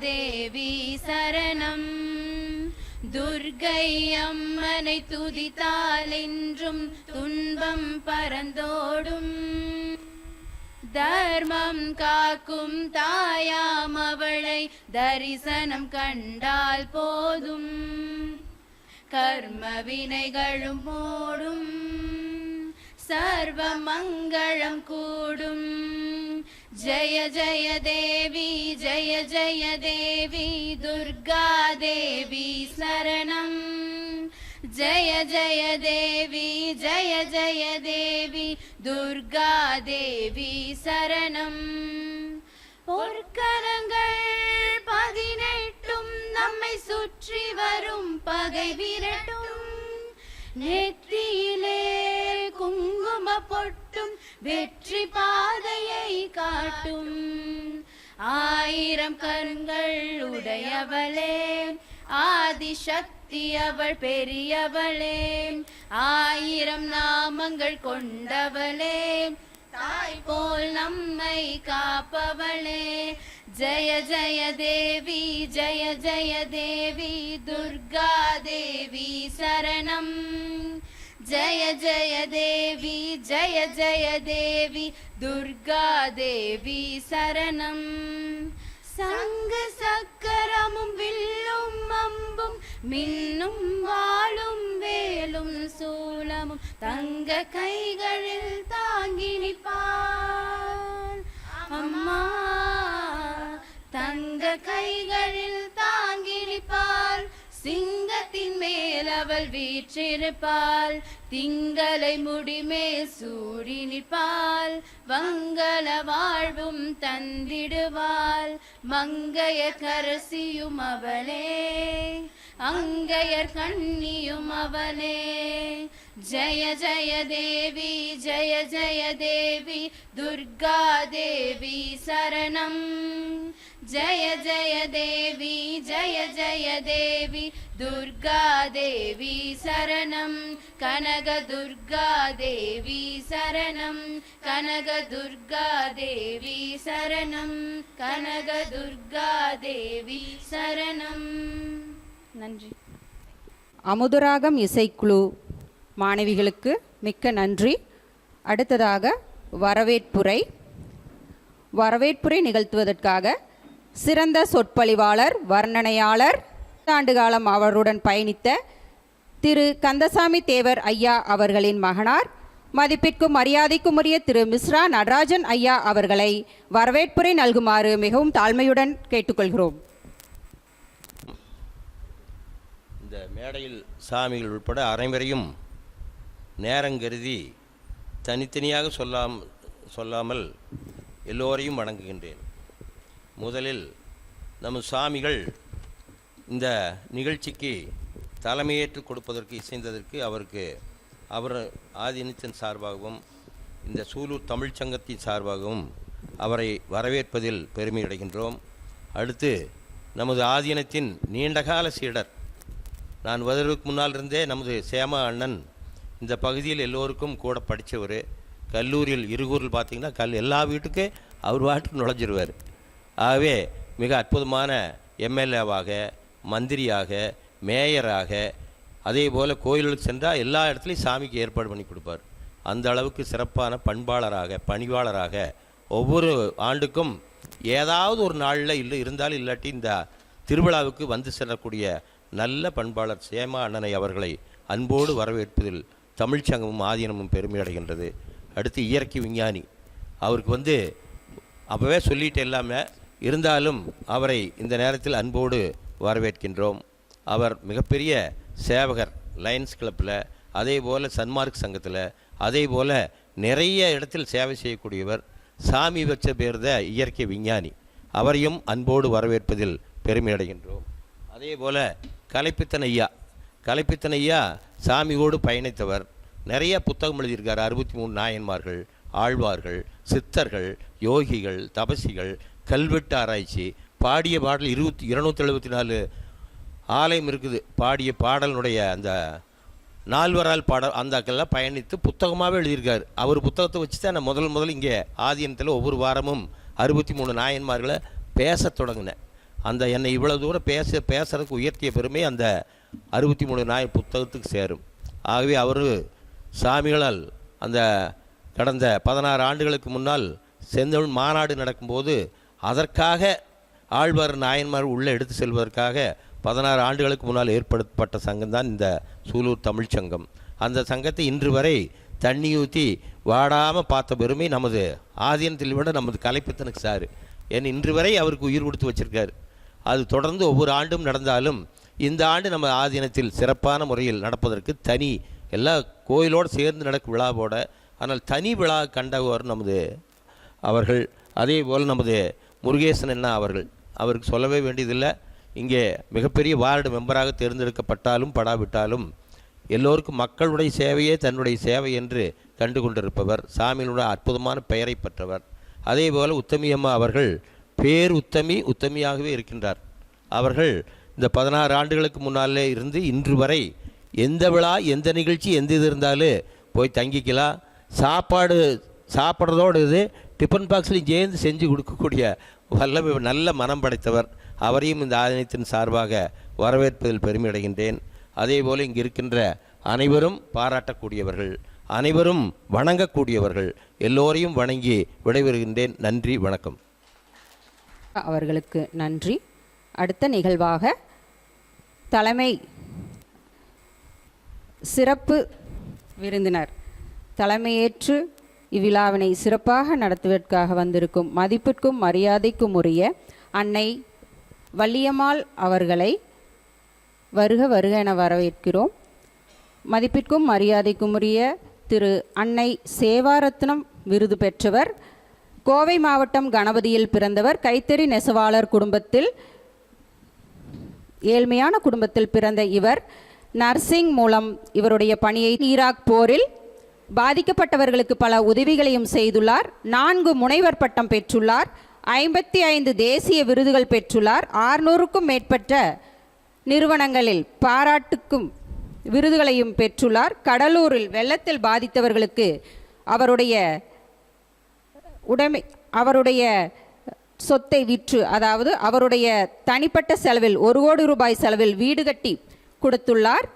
தேவி சரணம். துர்க்கை அம்மனை துதித்தால் என்றும் துன்பம் பறந்தோடும். தர்மம் காக்கும் தாயாம் அவளை தரிசனம் கண்டால் போதும். கர்ம வினைகளும் போடும், சர்வ மங்களம் கூடும். ஜய ஜய தேவி ஜய ஜய தேவி துர்கா தேவி சரணம். ஜய ஜய தேவி ஜய ஜய தேவி துர்கா தேவி சரணம். பொற்கரங்கள் 18 நம்மை சுற்றி வரும் பகை விரட்டும். நெற்றியிலே குங்கும பொட்டும் வெற்றி பாதையை காட்டும். 1000 கண்கள் உடையவளே ஆதிசக்தி அவள் பெரியவளே. 1000 நாமங்கள் கொண்டவளே தாய் போல் நம்மை காப்பவளே. ஜய ஜய தேவி ஜய ஜய தேவி துர்கா தேவி சரணம். ஜய ஜய தேவி ஜய ஜய தேவி துர்கா தேவி சரணம். சங்கு சக்கரமும் வில்லும் அம்பும் மின்னும் வாளும் வேலும் சூலமும் தங்க கைகளில் தாங்கி நிற்பாள் அம்மா. தங்க கைகளில் தாங்கி நிற்பாள். சிங்கத்தின் மேல் அவள் வீற்றிருப்பாள். திங்களை முடிமேல் சூடி நிற்பாள். மங்கள வாழ்வும் தந்திடுவாள். மங்கையர் கரசியும் அவளே அங்கையர் கண்ணியும் அவளே. ஜய ஜய தேவி ஜய ஜய தேவி துர்கா தேவி சரணம். ஜய ஜய தேவி ஜய ஜய தேவி துர்கா தேவி சரணம். கனக துர்கா தேவி சரணம். கனக துர்கா தேவி சரணம். கனக துர்கா தேவி சரணம். நன்றி. அமுதராகம் இசைக்குழு மாணவிகளுக்கு மிக்க நன்றி. அடுத்ததாக வரவேற்புரை நிகழ்த்துவதற்காக சிறந்த சொற்பொழிவாளர் வர்ணனையாளர் ஆண்டு காலம் அவருடன் பயணித்த திரு கந்தசாமி தேவர் ஐயா அவர்களின் மகனார் மதிப்பிற்கும் மரியாதைக்கும் உரிய திரு மிஸ்ரா நடராஜன் ஐயா அவர்களை வரவேற்புரை நல்குமாறு மிகவும் தாழ்மையுடன் கேட்டுக்கொள்கிறோம். இந்த மேடையில் சாமிகள் உட்பட அனைவரையும் நேரங்கருதி தனித்தனியாக சொல்லாமல் எல்லோரையும் வணங்குகின்றேன். முதலில் நம் சாமிகள் இந்த நிகழ்ச்சிக்கு தலைமையேற்று கொடுப்பதற்கு இசைந்ததற்கு அவர் ஆதீனத்தின் சார்பாகவும் இந்த சூலூர் தமிழ்ச்சங்கத்தின் சார்பாகவும் அவரை வரவேற்பதில் பெருமை அடைகின்றோம். அடுத்து நமது ஆதீனத்தின் நீண்டகால சீடர், நான் வருவதற்கு முன்னால் இருந்தே நமது சேமா அண்ணன் இந்த பகுதியில் எல்லோருக்கும் கூட படித்தவர். கல்லூரியில் இருகூரில் பார்த்திங்கன்னா எல்லா வீட்டுக்கே அவர் வாட்டுக்கு நுழைஞ்சிருவார். ஆகவே மிக அற்புதமான எம்எல்ஏவாக, மந்திரியாக, மேயராக, அதே போல் கோயிலுக்கு சென்றால் எல்லா இடத்துலையும் சாமிக்கு ஏற்பாடு பண்ணி கொடுப்பார். அந்த அளவுக்கு சிறப்பான பண்பாளராக, பணிவாளராக ஒவ்வொரு ஆண்டுக்கும் ஏதாவது ஒரு நாளில் இருந்தாலும் இல்லாட்டி இந்த திருவிழாவுக்கு வந்து செல்லக்கூடிய நல்ல பண்பாளர் சேமா அண்ணனை அவர்களை அன்போடு வரவேற்பதில் தமிழ்ச்சங்கமும் ஆதீனமும் பெருமை அடைகின்றது. அடுத்து இயற்கை விஞ்ஞானி, அவருக்கு அப்போவே சொல்லிட்டு எல்லாமே இருந்தாலும் அவரை இந்த நேரத்தில் அன்போடு வரவேற்கின்றோம். அவர் மிகப்பெரிய சேவகர், லயன்ஸ் கிளப்பில், அதே போல் சன்மார்க் சங்கத்தில், அதே போல் நிறைய இடத்தில் சேவை செய்யக்கூடியவர். சாமி வச்ச பேர் தான் இயற்கை விஞ்ஞானி. அவரையும் அன்போடு வரவேற்பதில் பெருமை அடைகின்றோம். அதே போல் கலைப்பித்தன் ஐயா சாமியோடு பயணித்தவர். நிறைய புத்தகம் எழுதியிருக்கார். 63 நாயன்மார்கள், ஆழ்வார்கள், சித்தர்கள், யோகிகள், தபசிகள், கல்வெட்டு ஆராய்ச்சி, பாடிய பாடல் 274 ஆலயம் இருக்குது. பாடிய பாடலினுடைய அந்த நால்வரால் பாடல் அந்தக்கெல்லாம் பயணித்து புத்தகமாகவே எழுதியிருக்கார். அவர் புத்தகத்தை வச்சு தான் நான் முதல் இங்கே ஆதீனத்தில் ஒவ்வொரு வாரமும் 63 நாயன்மார்களை பேச தொடங்கினேன். அந்த என்னை இவ்வளோ தூரம் பேசுறதுக்கு உயர்த்திய பெருமை அந்த 63 நாய் புத்தகத்துக்கு சேரும். ஆகவே அவர் சாமிகளால் அந்த கடந்த 16 ஆண்டுகளுக்கு முன்னால் செந்தமிழ் மாநாடு நடக்கும்போது அதற்காக ஆழ்வார் நாயன்மார் உள்ளே எடுத்து செல்வதற்காக 16 ஆண்டுகளுக்கு முன்னால் ஏற்படுத்தப்பட்ட சங்கம்தான் இந்த சூலூர் தமிழ் சங்கம். அந்த சங்கத்தை இன்று வரை தண்ணி ஊற்றி வாடாமல் பார்த்த பெருமை நமது ஆதீனத்தில் விட நமது கலைப்பித்தனுக்கு சார். ஏன் இன்று வரை அவருக்கு உயிர் கொடுத்து வச்சிருக்காரு. அது தொடர்ந்து ஒவ்வொரு ஆண்டும் நடந்தாலும் இந்த ஆண்டு நம்ம ஆதீனத்தில் சிறப்பான முறையில் நடப்பதற்கு தனி எல்லா கோயிலோடு சேர்ந்து நடக்கும் விழாவோட, ஆனால் தனி விழா கண்டவர் நமது அவர்கள். அதே போல் நமது முருகேசன் அண்ணா அவர்கள், அவருக்கு சொல்லவே வேண்டியதில்லை. இங்கே மிகப்பெரிய வார்டு மெம்பராக தேர்ந்தெடுக்கப்பட்டாலும் படாவிட்டாலும் எல்லோருக்கும் மக்களுடைய சேவையே தன்னுடைய சேவை என்று கண்டு கொண்டிருப்பவர். சாமியினுடைய அற்புதமான பெயரை பெற்றவர். அதே போல் உத்தமி அம்மா அவர்கள் பேர் உத்தமியாகவே இருக்கின்றார். அவர்கள் இந்த 16 ஆண்டுகளுக்கு முன்னாலே இருந்து இன்று வரை எந்த விழா எந்த நிகழ்ச்சி எந்த இது இருந்தாலும் போய் தங்கிக்கலாம். சாப்பிட்றதோடு இது டிஃபன் பாக்ஸ்லையும் சேர்ந்து செஞ்சு கொடுக்கக்கூடிய நல்ல மனம் படைத்தவர். அவரையும் இந்த ஆதீனத்தின் சார்பாக வரவேற்பதில் பெருமை அடைகின்றேன். அதே போல் இங்கு இருக்கின்ற அனைவரும் பாராட்டக்கூடியவர்கள், அனைவரும் வணங்கக்கூடியவர்கள். எல்லோரையும் வணங்கி விடைபெறுகின்றேன். நன்றி, வணக்கம். அவர்களுக்கு நன்றி. அடுத்த நிகழ்வாக தலைமை சிறப்பு விருந்தினர் தலைமையேற்று இவ்விழாவினை சிறப்பாக நடத்துவதற்காக வந்திருக்கும் மதிப்பிற்கும் மரியாதைக்கும் உரிய அன்னை வள்ளியம்மாள் அவர்களை வருக வருக என வரவேற்கிறோம். மதிப்பிற்கும் மரியாதைக்கும் உரிய திரு அன்னை சேவாரத்னம் விருது பெற்றவர், கோவை மாவட்டம் கணபதியில் பிறந்தவர். கைத்தறி நெசவாளர் குடும்பத்தில் ஏழ்மையான குடும்பத்தில் பிறந்த இவர் நர்சிங் மூலம் இவருடைய பணியை ஈராக் போரில் பாதிக்கப்பட்டவர்களுக்கு பல உதவிகளையும் செய்துள்ளார். 4 முனைவர் பட்டம் பெற்றுள்ளார். 55 தேசிய விருதுகள் பெற்றுள்ளார். 600க்கும் மேற்பட்ட நிறுவனங்களில் பாராட்டுக்கும் விருதுகளையும் பெற்றுள்ளார். கடலூரில் வெள்ளத்தில் பாதித்தவர்களுக்கு அவருடைய சொத்தை விற்று, அதாவது அவருடைய தனிப்பட்ட செலவில் 1 கோடி ரூபாய் செலவில் வீடு கட்டி கொடுத்துள்ளார்.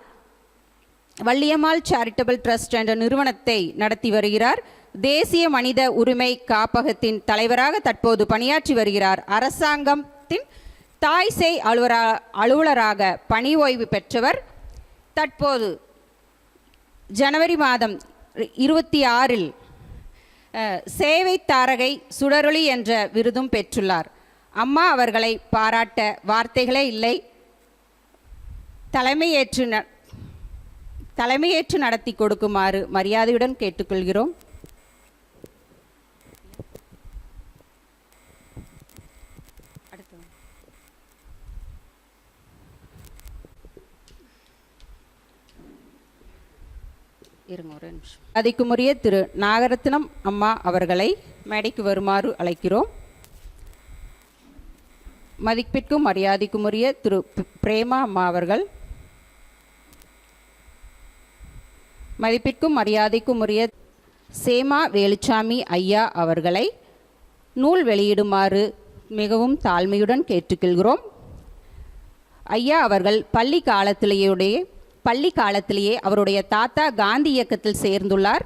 வள்ளியம்மாள் சேரிட்டபிள் ட்ரஸ்ட் என்ற நிறுவனத்தை நடத்தி வருகிறார். தேசிய மனித உரிமை காப்பகத்தின் தலைவராக தற்போது பணியாற்றி வருகிறார். அரசாங்கத்தின் தாய் சேய் அலுவலராக பணி ஓய்வு பெற்றவர். தற்போது ஜனவரி மாதம் 26இல் சேவை தாரகை சுடரொளி என்ற விருதும் பெற்றுள்ளார். அம்மா அவர்களை பாராட்ட வார்த்தைகளே இல்லை. தலைமையேற்று நடத்தி கொடுக்குமாறு மரியாதையுடன் கேட்டுக்கொள்கிறோம். மரியாதைக்குரிய திரு நாகரத்னம் அம்மா அவர்களை மேடைக்கு வருமாறு அழைக்கிறோம். மதிப்பிற்கும் மரியாதைக்குரிய திரு பிரேமா அம்மா அவர்கள், மதிப்பிற்கும் மரியாதைக்கும் உரிய சேமா வேலுச்சாமி ஐயா அவர்களை நூல் வெளியிடுமாறு மிகவும் தாழ்மையுடன் கேட்டுக்கொள்கிறோம். ஐயா அவர்கள் பள்ளி காலத்திலேயே அவருடைய தாத்தா காந்தி இயக்கத்தில் சேர்ந்துள்ளார்.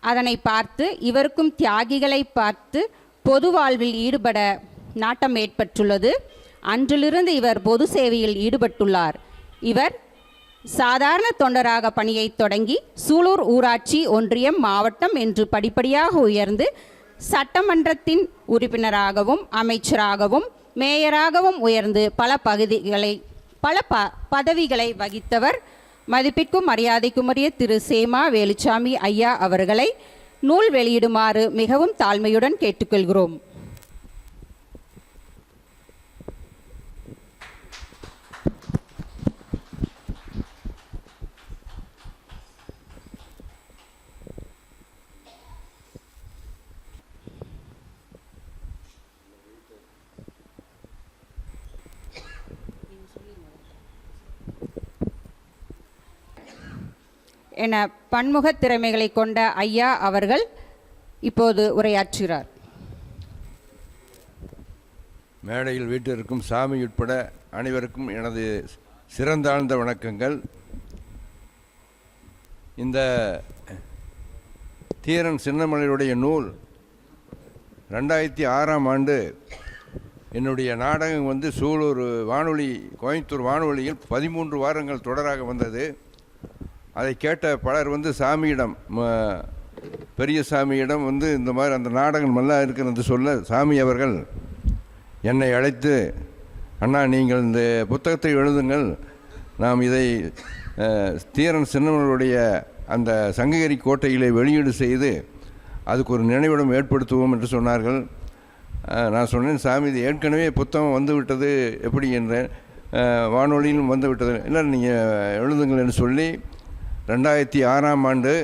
அதனை பார்த்து இவருக்கும் தியாகிகளை பார்த்து பொது வாழ்வில் ஈடுபட நாட்டம் ஏற்பட்டுள்ளது. அன்றிலிருந்து இவர் பொது சேவையில் ஈடுபட்டுள்ளார். இவர் சாதாரண தொண்டராக பணியை தொடங்கி சூலூர் ஊராட்சி ஒன்றியம் மாவட்டம் என்று படிப்படியாக உயர்ந்து சட்டமன்றத்தின் உறுப்பினராகவும் அமைச்சராகவும் மேயராகவும் உயர்ந்து பல பதவிகளை வகித்தவர். மதிப்பிற்கும் மரியாதைக்குரிய திரு சேமா வேலுச்சாமி ஐயா அவர்களை நூல் வெளியிடுமாறு மிகவும் தாழ்மையுடன் கேட்டுக்கொள்கிறோம். என பன்முக திறமைகளை கொண்ட ஐயா அவர்கள் இப்போது உரையாற்றுகிறார். மேடையில் வீட்டிற்கும் சாமி உட்பட அனைவருக்கும் எனது சிறந்தாழ்ந்த வணக்கங்கள். இந்த தீரன் சின்னமலையுடைய நூல் 2006ஆம் ஆண்டு என்னுடைய நாடகம் வந்து சூலூர் வானொலி, கோயம்புத்தூர் வானொலியில் 13 வாரங்கள் தொடராக வந்தது. அதை கேட்ட பலர் வந்து சாமியிடம், பெரிய சாமியிடம் வந்து இந்த மாதிரி அந்த நாடகம் நல்லா இருக்கிறது சொல்ல, சாமி அவர்கள் என்னை அழைத்து, அண்ணா நீங்கள் இந்த புத்தகத்தை எழுதுங்கள், நாம் இதை தீரன் சின்னமலையுடைய அந்த சங்ககிரி கோட்டையிலே வெளியீடு செய்து அதுக்கு ஒரு நினைவிடம் ஏற்படுத்துவோம் என்று சொன்னார்கள். நான் சொன்னேன், சாமி இது ஏற்கனவே புத்தகம் வந்து விட்டது எப்படி என்றேன். வானொலியிலும் வந்து விட்டது. இல்லை நீங்கள் எழுதுங்கள் என்று சொல்லி 2006ஆம் ஆண்டு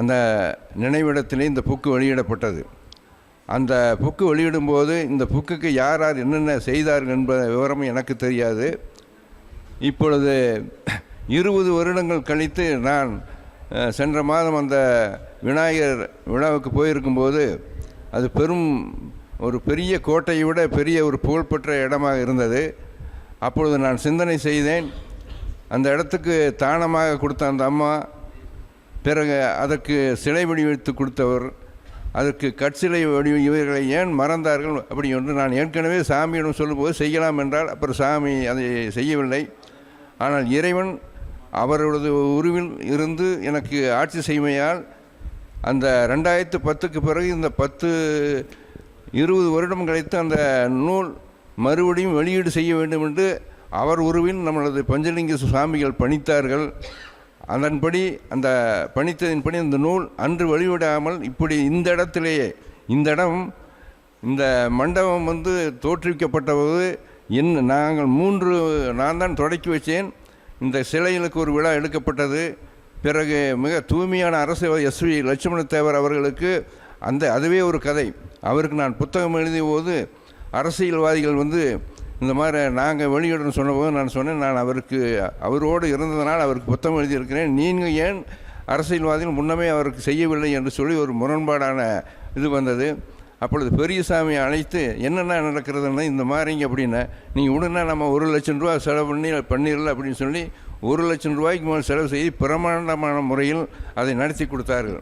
அந்த நினைவிடத்திலே இந்த புக்கு வெளியிடப்பட்டது. அந்த புக்கு வெளியிடும்போது இந்த புக்குக்கு யார் யார் என்னென்ன செய்தார்கள் என்ப விவரமும் எனக்கு தெரியாது. இப்பொழுது 20 வருடங்கள் கழித்து நான் சென்ற மாதம் அந்த விநாயகர் விழாவுக்கு போயிருக்கும்போது அது ஒரு பெரிய கோட்டையை விட பெரிய ஒரு புகழ்பெற்ற இடமாக இருந்தது. அப்பொழுது நான் சிந்தனை செய்தேன், அந்த இடத்துக்கு தானமாக கொடுத்த அந்த அம்மா, பிறகு அதற்கு சிலை வடிவமைத்து கொடுத்தவர், அதற்கு கற்சிலை இவர்களை ஏன் மறந்தார்கள் அப்படி என்று நான் ஏற்கனவே சாமியிடம் சொல்லும்போது செய்யலாம் என்றால், அப்புறம் சாமி அதை செய்யவில்லை. ஆனால் இறைவன் அவரது உருவில் இருந்து எனக்கு ஆட்சி செய்மையால் அந்த 2010க்கு பிறகு இந்த 20 வருடம் கழித்து அந்த நூல் மறுபடியும் வெளியீடு செய்ய வேண்டும் என்று அவர் உருவில் நம்மளது பஞ்சலிங்க சுவாமிகள் பணித்தார்கள். அதன்படி அந்த பணித்ததின்படி அந்த நூல் அன்று வெளியிடாமல் இப்படி இந்த இடத்திலேயே, இந்த மண்டபம் வந்து தோற்றுவிக்கப்பட்டபோது நான் தான் தொடக்கி வச்சேன். இந்த சிலைகளுக்கு ஒரு விழா எடுக்கப்பட்டது. பிறகு மிக தூய்மையான அரசு SV லட்சுமண தேவர் அவர்களுக்கு அதுவே ஒரு கதை. அவருக்கு நான் புத்தகம் எழுதிய போது அரசியல்வாதிகள் வந்து இந்த மாதிரி நாங்கள் வெளியிடணும்னு சொன்னபோது நான் சொன்னேன், நான் அவரோடு இருந்ததனால் அவருக்கு புத்தகம் எழுதியிருக்கிறேன், நீங்கள் ஏன் அரசியல்வாதிகள் முன்னமே அவருக்கு செய்யவில்லை என்று சொல்லி ஒரு முரண்பாடான இது வந்தது. அப்பொழுது பெரியசாமியை அழைத்து என்னென்ன நடக்கிறதுன்னா இந்த மாதிரிங்க அப்படின்னா, நீங்கள் உடனே நம்ம 1 லட்சம் ரூபா செலவு பண்ணிடல அப்படின்னு சொல்லி 1 லட்சம் ரூபாய்க்கு மேலே செலவு செய்து பிரமாண்டமான முறையில் அதை நடத்தி கொடுத்தார்கள்.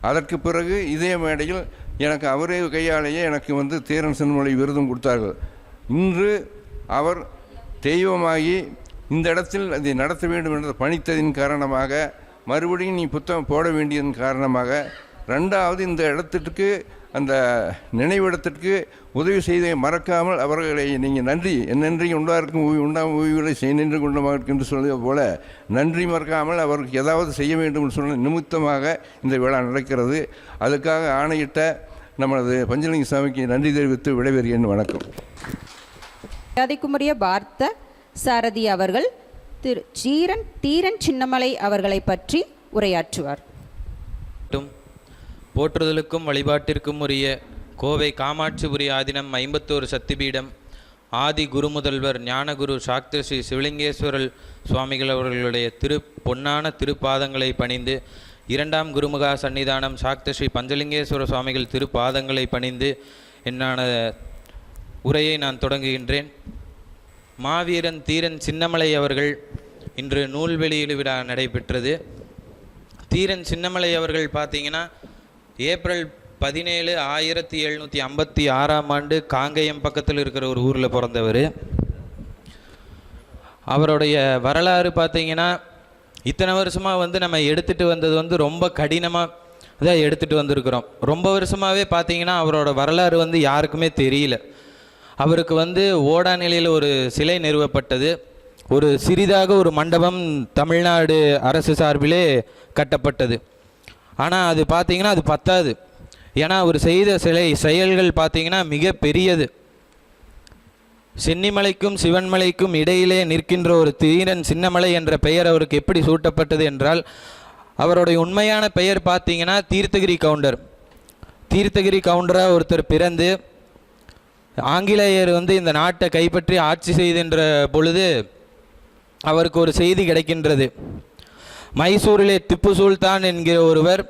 அதற்கு பிறகு இதே மேடையில் எனக்கு அவரே கையாலேயே எனக்கு வந்து தீரன் சின்னமலை விருதும் கொடுத்தார்கள். இன்று அவர் தெய்வமாகி இந்த இடத்தில் அதை நடத்த வேண்டும் என்ற பணித்ததின் காரணமாக, மறுபடியும் நீ புத்தகம் போட வேண்டியதன் காரணமாக, 2வது இந்த இடத்திற்கு அந்த நினைவிடத்திற்கு உதவி செய்தை மறக்காமல் அவர்களை நீங்கள் நன்றி உண்டாயிருக்கும் உண்டாகும் ஓய்வுகளை செய் நின்று கொண்டமாக என்று சொல்வது போல நன்றி மறக்காமல் அவருக்கு ஏதாவது செய்ய வேண்டும் என்று சொன்ன நிமித்தமாக இந்த விழா நடக்கிறது. அதுக்காக ஆணையிட்ட நமது பஞ்சலிங்க சாமிக்கு நன்றி தெரிவித்து விடைபெறுகிறேன். வணக்கம். மரியாதைக்குரிய பார்த்த சாரதி அவர்கள் தீரன் சின்னமலை அவர்களை பற்றி உரையாற்றுவார். போற்றுதலுக்கும் வழிபாட்டிற்கும் உரிய கோவை காமாட்சிபுரி ஆதீனம் 51 சக்திபீடம் ஆதி குருமுதல்வர் ஞானகுரு சாக்திர ஸ்ரீ சிவலிங்கேஸ்வரர் சுவாமிகள் அவர்களுடைய பொன்னான திருப்பாதங்களை பணிந்து, 2ஆம் குருமுகா சன்னிதானம் சாக்திர ஸ்ரீ பஞ்சலிங்கேஸ்வர சுவாமிகள் திருப்பாதங்களை பணிந்து என்னான உரையை நான் தொடங்குகின்றேன். மாவீரன் தீரன் சின்னமலை அவர்கள் இன்று நூல் வெளியீடு விழா நடைபெற்றது. தீரன் சின்னமலை அவர்கள் பார்த்தீங்கன்னா ஏப்ரல் 17, 1756ஆம் ஆண்டு காங்கேயம் பக்கத்தில் இருக்கிற ஒரு ஊரில் பிறந்தவர். அவருடைய வரலாறு பார்த்தீங்கன்னா இத்தனை வருஷமாக வந்து நம்ம எடுத்துகிட்டு வந்தது வந்து ரொம்ப கடினமாக தான் எடுத்துகிட்டு வந்திருக்கிறோம். ரொம்ப வருஷமாகவே பார்த்தீங்கன்னா அவரோட வரலாறு வந்து யாருக்குமே தெரியல. அவருக்கு வந்து ஓடாநிலையில் ஒரு சிலை நிறுவப்பட்டது. ஒரு சிறிதாக ஒரு மண்டபம் தமிழ்நாடு அரசு சார்பிலே கட்டப்பட்டது. ஆனால் அது பார்த்திங்கன்னா அது பத்தாது. ஏன்னா அவர் செய்த செயல்கள் பார்த்திங்கன்னா மிக பெரியது. சென்னிமலைக்கும் சிவன்மலைக்கும் இடையிலே நிற்கின்ற ஒரு தீரன் சின்னமலை என்ற பெயர் அவருக்கு எப்படி சூட்டப்பட்டது என்றால், அவருடைய உண்மையான பெயர் பார்த்திங்கன்னா தீர்த்தகிரி கவுண்டர். தீர்த்தகிரி கவுண்டராக ஒருத்தர் பிறந்து ஆங்கிலேயர் வந்து இந்த நாட்டை கைப்பற்றி ஆட்சி செய்கின்ற பொழுது அவருக்கு ஒரு செய்தி கிடைக்கின்றது. மைசூரிலே திப்பு சுல்தான் என்கிற ஒருவர்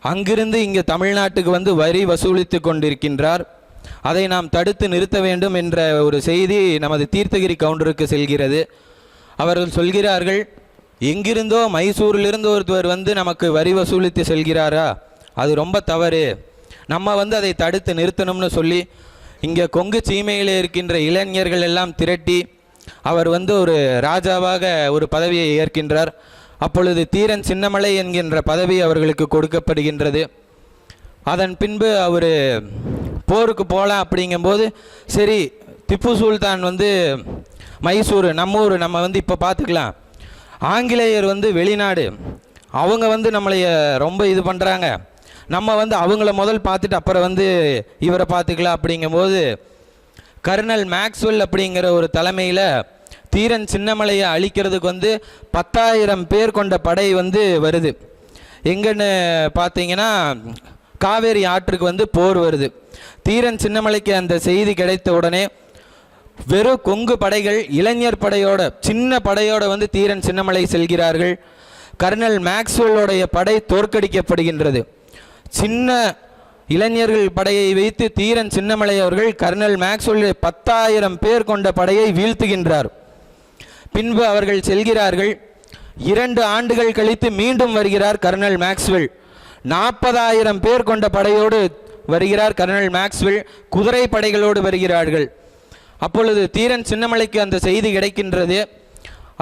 அங்கிருந்து இங்கே தமிழ்நாட்டுக்கு வந்து வரி வசூலித்து கொண்டிருக்கின்றார். அதை நாம் தடுத்து நிறுத்த வேண்டும் என்ற ஒரு செய்தி நமது தீர்த்தகிரி கவுண்டருக்கு செல்கிறது. அவர்கள் சொல்கிறார்கள், எங்கிருந்தோ மைசூரிலிருந்து ஒருத்தர் வந்து நமக்கு வரி வசூலித்து செல்கிறாரா, அது ரொம்ப தவறு, நம்ம வந்து அதை தடுத்து நிறுத்தணும்னு சொல்லி இங்கே கொங்கு சீமையில் இருக்கின்ற இளைஞர்கள் எல்லாம் திரட்டி அவர் வந்து ஒரு ராஜாவாக ஒரு பதவியை ஏற்கின்றார். அப்பொழுது தீரன் சின்னமலை என்கின்ற பதவி அவர்களுக்கு கொடுக்கப்படுகின்றது. அதன் பின்பு அவர் போருக்கு போகலாம் அப்படிங்கும்போது, சரி திப்பு சுல்தான் வந்து மைசூர் நம்ம ஊர், நம்ம வந்து இப்போ பார்த்துக்கலாம், ஆங்கிலேயர் வந்து வெளிநாடு, அவங்க வந்து நம்மளைய ரொம்ப இது பண்ணுறாங்க, நம்ம வந்து அவங்கள முதல் பார்த்துட்டு அப்புறம் வந்து இவரை பார்த்துக்கலாம் அப்படிங்கும்போது கர்னல் மேக்ஸ்வெல் அப்படிங்கிற ஒரு தலைமையில் தீரன் சின்னமலையை அழிக்கிறதுக்கு வந்து 10,000 பேர் கொண்ட படை வந்து வருது. எங்கன்னு பார்த்தீங்கன்னா காவேரி ஆற்றுக்கு வந்து போர் வருது. தீரன் சின்னமலைக்கு அந்த செய்தி கிடைத்த உடனே வெறும் கொங்கு படைகள் இளைஞர் படையோட சின்ன படையோட வந்து தீரன் சின்னமலை செல்கிறார்கள். கர்னல் மேக்ஸ்வெல்லுடைய படை தோற்கடிக்கப்படுகின்றது. சின்ன இளைஞர்கள் படையை வைத்து தீரன் சின்னமலை அவர்கள் கர்னல் மேக்ஸ்வெல் 10,000 பேர் கொண்ட படையை வீழ்த்துகின்றார். பின்பு அவர்கள் செல்கிறார்கள். 2 ஆண்டுகள் கழித்து மீண்டும் வருகிறார் கர்னல் மேக்ஸ்வெல். 40,000 பேர் கொண்ட படையோடு வருகிறார் கர்னல் மேக்ஸ்வெல். குதிரை படைகளோடு வருகிறார்கள். அப்பொழுது தீரன் சின்னமலைக்கு அந்த செய்தி கிடைக்கின்றது.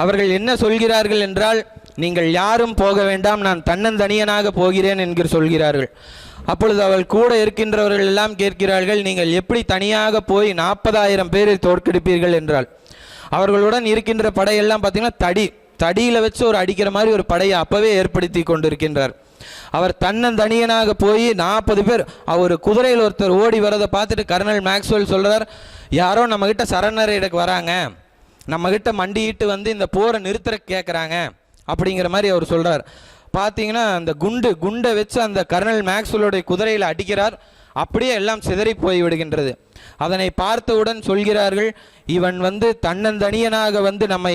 அவர்கள் என்ன சொல்கிறார்கள் என்றால், நீங்கள் யாரும் போக வேண்டாம், நான் தன்னந்தனியனாக போகிறேன் என்று சொல்கிறார்கள். அப்பொழுது அவள் கூட இருக்கின்றவர்கள் எல்லாம் கேட்கிறார்கள், நீங்கள் எப்படி தனியாக போய் 40,000 பேரை தோற்கடிப்பீர்கள் என்றால். அவர்களுடன் இருக்கின்ற படையெல்லாம் பார்த்தீங்கன்னா தடியில் வச்சு ஒரு அடிக்கிற மாதிரி ஒரு படையை அப்பவே ஏற்படுத்தி கொண்டிருக்கின்றார். அவர் தன்னந்தனியனாக போய் 40 பேர், அவர் குதிரையில் ஒருத்தர் ஓடி வரதை பார்த்துட்டு கர்னல் மேக்ஸ்வெல் சொல்கிறார், யாரோ நம்மக்கிட்ட சரணடைக்கு வராங்க, நம்மக்கிட்ட மண்டிட்டு வந்து இந்த போரை நிறுத்த கேட்குறாங்க அப்படிங்கிற மாதிரி அவர் சொல்கிறார். பார்த்தீங்கன்னா அந்த குண்டை வச்சு அந்த கர்னல் மேக்ஸ்வெல்லுடைய குதிரையில் அடிக்கிறார். அப்படியே எல்லாம் சிதறி போய் விடுகின்றது. அதனை பார்த்தவுடன் சொல்கிறார்கள், இவன் வந்து தன்னந்தனியனாக வந்து நம்மை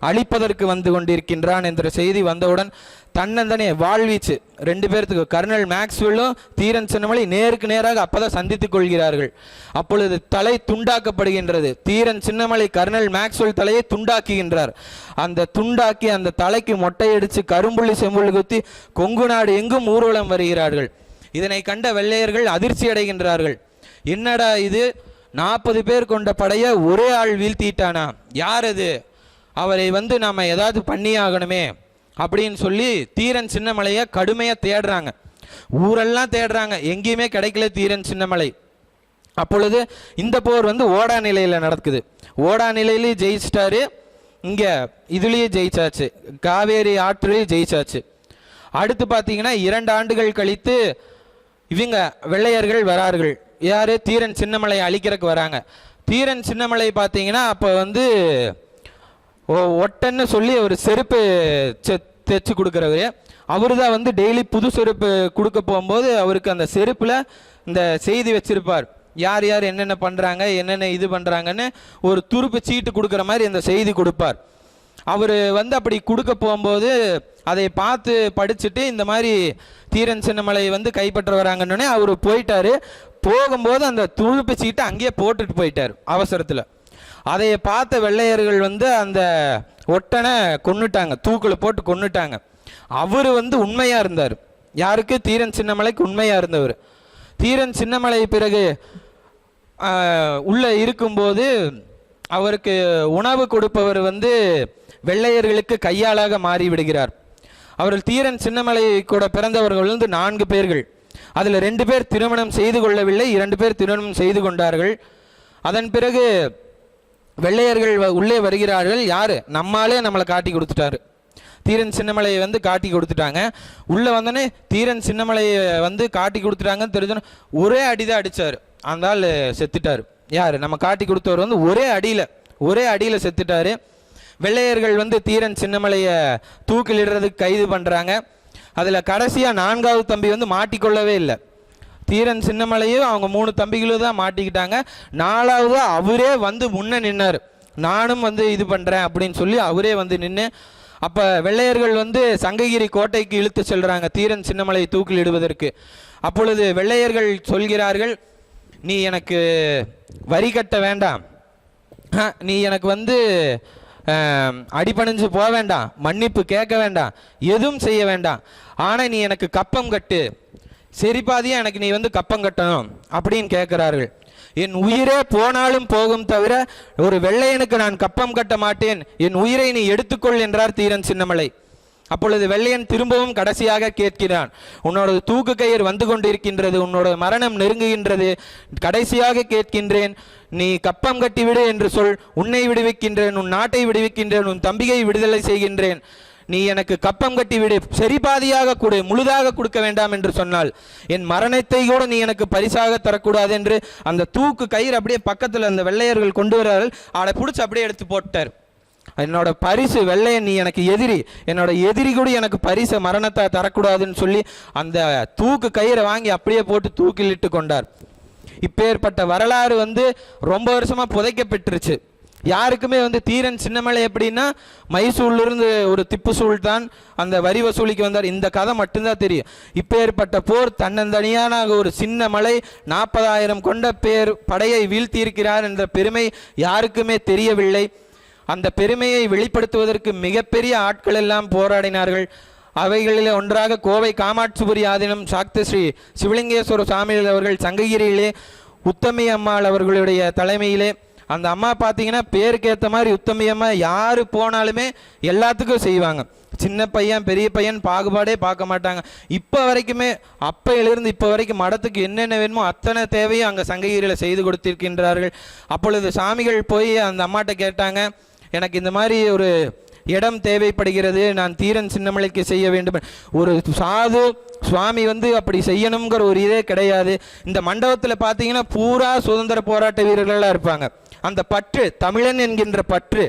அழிப்பதற்கு வந்து கொண்டிருக்கின்றான் என்ற செய்தி வந்தவுடன் தன்னந்தனிய வாழ்வீச்சு 2 பேர்த்துக்கு, கர்னல் மேக்ஸ்வெல்லும் தீரன் சின்னமலை நேருக்கு நேராக அப்பதான் சந்தித்துக் கொள்கிறார்கள். அப்பொழுது தலை துண்டாக்கப்படுகின்றது. தீரன் சின்னமலை கர்னல் மேக்ஸ்வெல் தலையை துண்டாக்குகின்றார். அந்த துண்டாக்கி அந்த தலைக்கு மொட்டையடித்து கரும்புள்ளி செம்புள்ளி குத்தி கொங்கு நாடு எங்கும் ஊர்வலம் வருகிறார்கள். இதனை கண்ட வெள்ளையர்கள் அதிர்ச்சி அடைகின்றார்கள். என்னடா இது, 40 பேர் கொண்ட படையை ஒரே ஆள் வீழ்த்திட்டானா, யார் அது, அவரை வந்து நாம் ஏதாவது பண்ணியாகணுமே அப்படின்னு சொல்லி தீரன் சின்னமலையை கடுமையாக தேடுறாங்க. ஊரெல்லாம் தேடுறாங்க, எங்கேயுமே கிடைக்கல தீரன் சின்னமலை. அப்பொழுது இந்த போர் வந்து ஓடா நிலையில் நடக்குது. ஓடா நிலையிலேயே ஜெயிச்சிட்டாரு, இங்கே இதுலேயே ஜெயிச்சாச்சு, காவேரி ஆற்றிலேயே ஜெயிச்சாச்சு. அடுத்து பார்த்தீங்கன்னா 2 ஆண்டுகள் கழித்து இவங்க வெள்ளையர்கள் வரார்கள். யார், தீரன் சின்னமலை அழிக்கிறதுக்கு வராங்க. தீரன் சின்னமலை பார்த்தீங்கன்னா அப்போ வந்து ஒட்டன்னு சொல்லி ஒரு செருப்பு தைச்சு கொடுக்குறவர். அவர் தான் வந்து டெய்லி புது செருப்பு கொடுக்க போகும்போது அவருக்கு அந்த செருப்பில் இந்த செய்தி வச்சிருப்பார், யார் யார் என்னென்ன பண்ணுறாங்க என்னென்ன இது பண்ணுறாங்கன்னு ஒரு துருப்பு சீட்டு கொடுக்குற மாதிரி அந்த செய்தி கொடுப்பார். அவர் வந்து அப்படி கொடுக்க போகும்போது அதை பார்த்து படிச்சுட்டு இந்த மாதிரி தீரன் சின்னமலை வந்து கைப்பற்ற வராங்கன்னொடனே அவர் போயிட்டாரு. போகும்போது அந்த துருப்பு சீட்டை அங்கேயே போட்டுட்டு போயிட்டார் அவசரத்தில். அதை பார்த்த வெள்ளையர்கள் வந்து அந்த ஒட்டனை கொன்னுட்டாங்க, தூக்கில் போட்டு கொன்னுட்டாங்க. அவர் வந்து உண்மையாக இருந்தார். யாருக்கு, தீரன் சின்னமலைக்கு உண்மையாக இருந்தவர். தீரன் சின்னமலை பிறகு உள்ளே இருக்கும்போது அவருக்கு உணவு கொடுப்பவர் வந்து வெள்ளையர்களுக்கு கையாளாக மாறிவிடுகிறார். அவர்கள் தீரன் சின்னமலை கூட பிறந்தவர்கள் வந்து 4 பேர்கள். அதில் 2 பேர் திருமணம் செய்து கொள்ளவில்லை, 2 பேர் திருமணம் செய்து கொண்டார்கள். அதன் பிறகு வெள்ளையர்கள் உள்ளே வருகிறார்கள். யார், நம்மாலே நம்மளை காட்டி கொடுத்துட்டாரு, தீரன் சின்னமலையை வந்து காட்டி கொடுத்துட்டாங்க. உள்ளே வந்தோடனே தீரன் சின்னமலையை வந்து காட்டி கொடுத்துட்டாங்கன்னு தெரிஞ்சோன்னா ஒரே அடிதான் அடித்தார், அந்த ஆள் செத்துட்டார். யார், நம்ம காட்டி கொடுத்தவர் வந்து ஒரே அடியில் செத்துட்டார். வெள்ளையர்கள் வந்து தீரன் சின்னமலையை தூக்கிலிடுறதுக்கு கைது பண்ணுறாங்க. அதில் கடைசியாக 4வது தம்பி வந்து மாட்டிக்கொள்ளவே இல்லை. தீரன் சின்னமலையும் அவங்க 3 தம்பிகளும் தான் மாட்டிக்கிட்டாங்க. 4வது அவரே வந்து முன்ன நின்னார், நானும் வந்து இது பண்ணுறேன் அப்படின்னு சொல்லி அவரே வந்து நின்று. அப்போ வெள்ளையர்கள் வந்து சங்ககிரி கோட்டைக்கு இழுத்து செல்கிறாங்க தீரன் சின்னமலை தூக்கிலிடுவதற்கு. அப்பொழுது வெள்ளையர்கள் சொல்கிறார்கள், நீ எனக்கு வரி கட்ட வேண்டாம், நீ எனக்கு வந்து அடிபணிஞ்சு போக வேண்டாம், மன்னிப்பு கேட்க வேண்டாம், எதுவும் செய்ய வேண்டாம், ஆனால் நீ எனக்கு கப்பம் கட்டு, சரிபாதியா எனக்கு நீ வந்து கப்பம் கட்டணும் அப்படின்னு கேட்கிறார்கள். என் உயிரே போனாலும் போகும் தவிர ஒரு வெள்ளையனுக்கு நான் கப்பம் கட்ட மாட்டேன், என் உயிரை நீ எடுத்துக்கொள் என்றார் தீரன் சின்னமலை. அப்பொழுது வெள்ளையன் திரும்பவும் கடைசியாக கேட்கிறான், உன்னோட தூக்கு கயிறு வந்து கொண்டிருக்கின்றது, உன்னோட மரணம் நெருங்குகின்றது, கடைசியாக கேட்கின்றேன், நீ கப்பம் கட்டிவிடு என்று சொல், உன்னை விடுவிக்கின்றேன், உன் நாட்டை விடுவிக்கின்றேன், உன் தம்பியை விடுதலை செய்கின்றேன், நீ எனக்கு கப்பம் கட்டி விடு, சரிபாதியாக கொடு, முழுதாக கொடுக்க வேண்டாம் என்று சொன்னால் என் மரணத்தை கூட நீ எனக்கு பரிசாக தரக்கூடாது என்று அந்த தூக்கு கயிறு அப்படியே பக்கத்தில் அந்த வெள்ளையர்கள் கொண்டு வரார்கள். அதை பிடிச்சி அப்படியே எடுத்து போட்டார். என்னோட பரிசு வெள்ளையன், நீ எனக்கு எதிரி, என்னோட எதிரி கூட எனக்கு பரிசு மரணத்தை தரக்கூடாதுன்னு சொல்லி அந்த தூக்கு கயிறை வாங்கி அப்படியே போட்டு தூக்கிலிட்டு கொண்டார். இப்பேற்பட்ட வரலாறு வந்து ரொம்ப வருஷமா புதைக்கப்பட்டுருச்சு. யாருக்குமே வந்து தீரன் சின்னமலை எப்படின்னா மைசூர்லேருந்து ஒரு திப்பு சுல்தான் அந்த வரி வசூலிக்கு வந்தார், இந்த கதை மட்டும்தான் தெரியும். இப்பேற்பட்ட போர் தன்னந்தனியான ஒரு சின்ன மலை 40,000 கொண்ட படையை வீழ்த்தியிருக்கிறார் என்ற பெருமை யாருக்குமே தெரியவில்லை. அந்த பெருமையை வெளிப்படுத்துவதற்கு மிகப்பெரிய ஆட்கள் எல்லாம் போராடினார்கள். அவைகளில் ஒன்றாக கோவை காமாட்சிபுரி ஆதீனம் சாக்த ஸ்ரீ சிவலிங்கேஸ்வர சுவாமிகள் அவர்கள் சங்ககிரியிலே உத்தமி அம்மாள் அவர்களுடைய தலைமையிலே, அந்த அம்மா பார்த்தீங்கன்னா பேருக்கு ஏற்ற மாதிரி உத்தமி அம்மா யார் போனாலுமே எல்லாத்துக்கும் செய்வாங்க. சின்ன பையன் பெரிய பையன் பாகுபாடே பார்க்க மாட்டாங்க. இப்போ வரைக்குமே அப்பையிலிருந்து இப்போ வரைக்கும் மடத்துக்கு என்னென்ன வேணுமோ அத்தனை தேவையும் அங்கே சங்ககிரியில் செய்து கொடுத்திருக்கின்றார்கள். அப்பொழுது சாமிகள் போய் அந்த அம்மாட்ட கேட்டாங்க, எனக்கு இந்த மாதிரி ஒரு இடம் தேவைப்படுகிறது, நான் தீரன் சின்னமலைக்கு செய்ய வேண்டும். ஒரு சாது சுவாமி வந்து அப்படி செய்யணுங்கிற ஒரு இதே கிடையாது. இந்த மண்டபத்தில் பார்த்தீங்கன்னா பூரா சுதந்திர போராட்ட வீரர்களாக இருப்பாங்க. அந்த பற்று, தமிழன் என்கின்ற பற்று,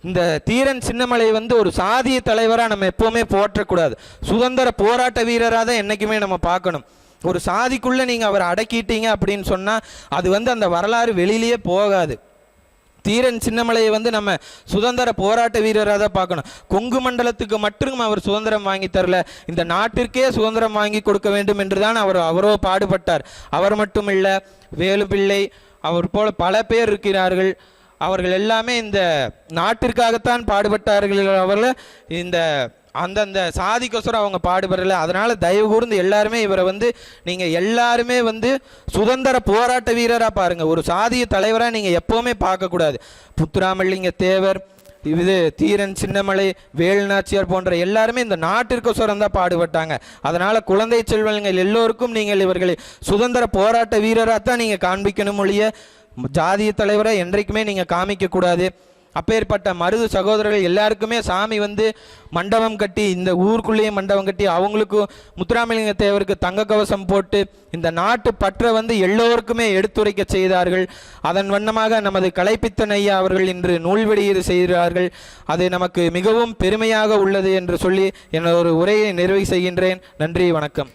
இந்த தீரன் சின்னமலை வந்து ஒரு சாதிய தலைவராக நம்ம எப்போவுமே போற்றக்கூடாது, சுதந்திர போராட்ட வீரராக தான் என்றைக்குமே நம்ம பார்க்கணும். ஒரு சாதிக்குள்ளே நீங்கள் அவரை அடக்கிட்டீங்க அப்படின்னு சொன்னால் அது வந்து அந்த வரலாறு வெளியிலேயே போகாது. தீரன் சின்னமலையை வந்து நம்ம சுதந்திர போராட்ட வீரராக தான் பார்க்கணும். கொங்கு மண்டலத்துக்கு மட்டும் அவர் சுதந்திரம் வாங்கி தரல, இந்த நாட்டிற்கே சுதந்திரம் வாங்கி கொடுக்க வேண்டும் என்று தான் அவரோ பாடுபட்டார். அவர் மட்டும் இல்லை, வேலுப்பிள்ளை அவர் போல பல பேர் இருக்கிறார்கள். அவர்கள் எல்லாமே இந்த நாட்டிற்காகத்தான் பாடுபட்டார்கள். அவர்கள் இந்த அந்தந்த சாதிக்கொசரம் அவங்க பாடுபடலை. அதனால் தயவு கூர்ந்து எல்லாருமே இவரை வந்து நீங்கள் எல்லாருமே வந்து சுதந்திர போராட்ட வீரராக பாருங்கள். ஒரு சாதிய தலைவராக நீங்கள் எப்போவுமே பார்க்கக்கூடாது. புத்துராமலிங்க தேவர், இது தீரன் சின்னமலை, வேலுநாச்சியார் போன்ற எல்லாருமே இந்த நாட்டிற்கொசரம் தான் பாடுபட்டாங்க. அதனால் குழந்தை செல்வங்கள் எல்லோருக்கும் நீங்கள் இவர்களை சுதந்திர போராட்ட வீரராக தான் நீங்கள் காண்பிக்கணும் ஒழிய ஜாதிய தலைவரை என்றைக்குமே நீங்கள் காமிக்கக்கூடாது. அப்பேற்பட்ட மருது சகோதரர்கள் எல்லாருக்குமே சாமி வந்து மண்டபம் கட்டி, இந்த ஊருக்குள்ளேயே மண்டபம் கட்டி அவங்களுக்கும் முத்துராமலிங்க தேவருக்கு தங்க கவசம் போட்டு இந்த நாட்டு பற்றை வந்து எல்லோருக்குமே எடுத்துரைக்க செய்தார்கள். அதன் வண்ணமாக நமது கலைப்பித்தன் ஐயா அவர்கள் இன்று நூல் வெளியீடு செய்கிறார்கள். அது நமக்கு மிகவும் பெருமையாக உள்ளது என்று சொல்லி என்னோட ஒரு உரையை நிறைவு செய்கின்றேன். நன்றி, வணக்கம்.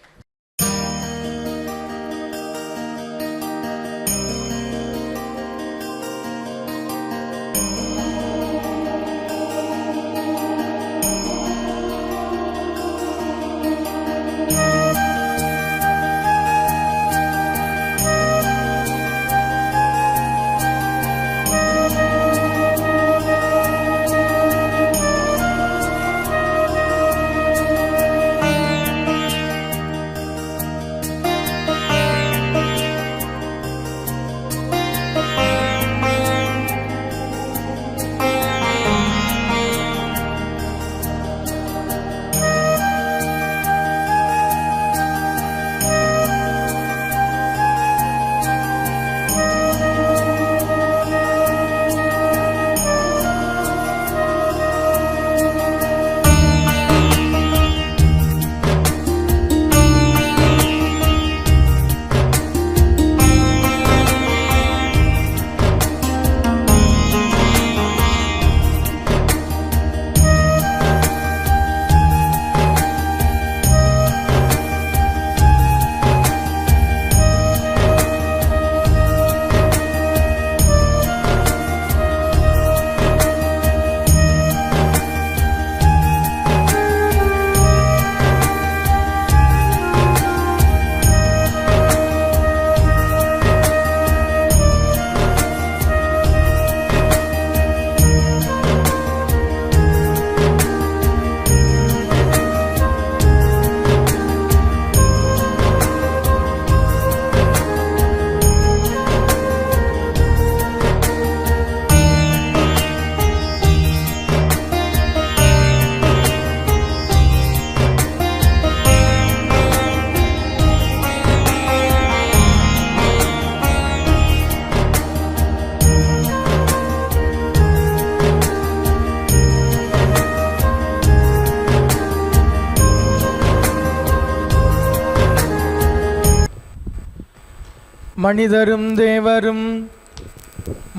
மனிதரும் தேவரும்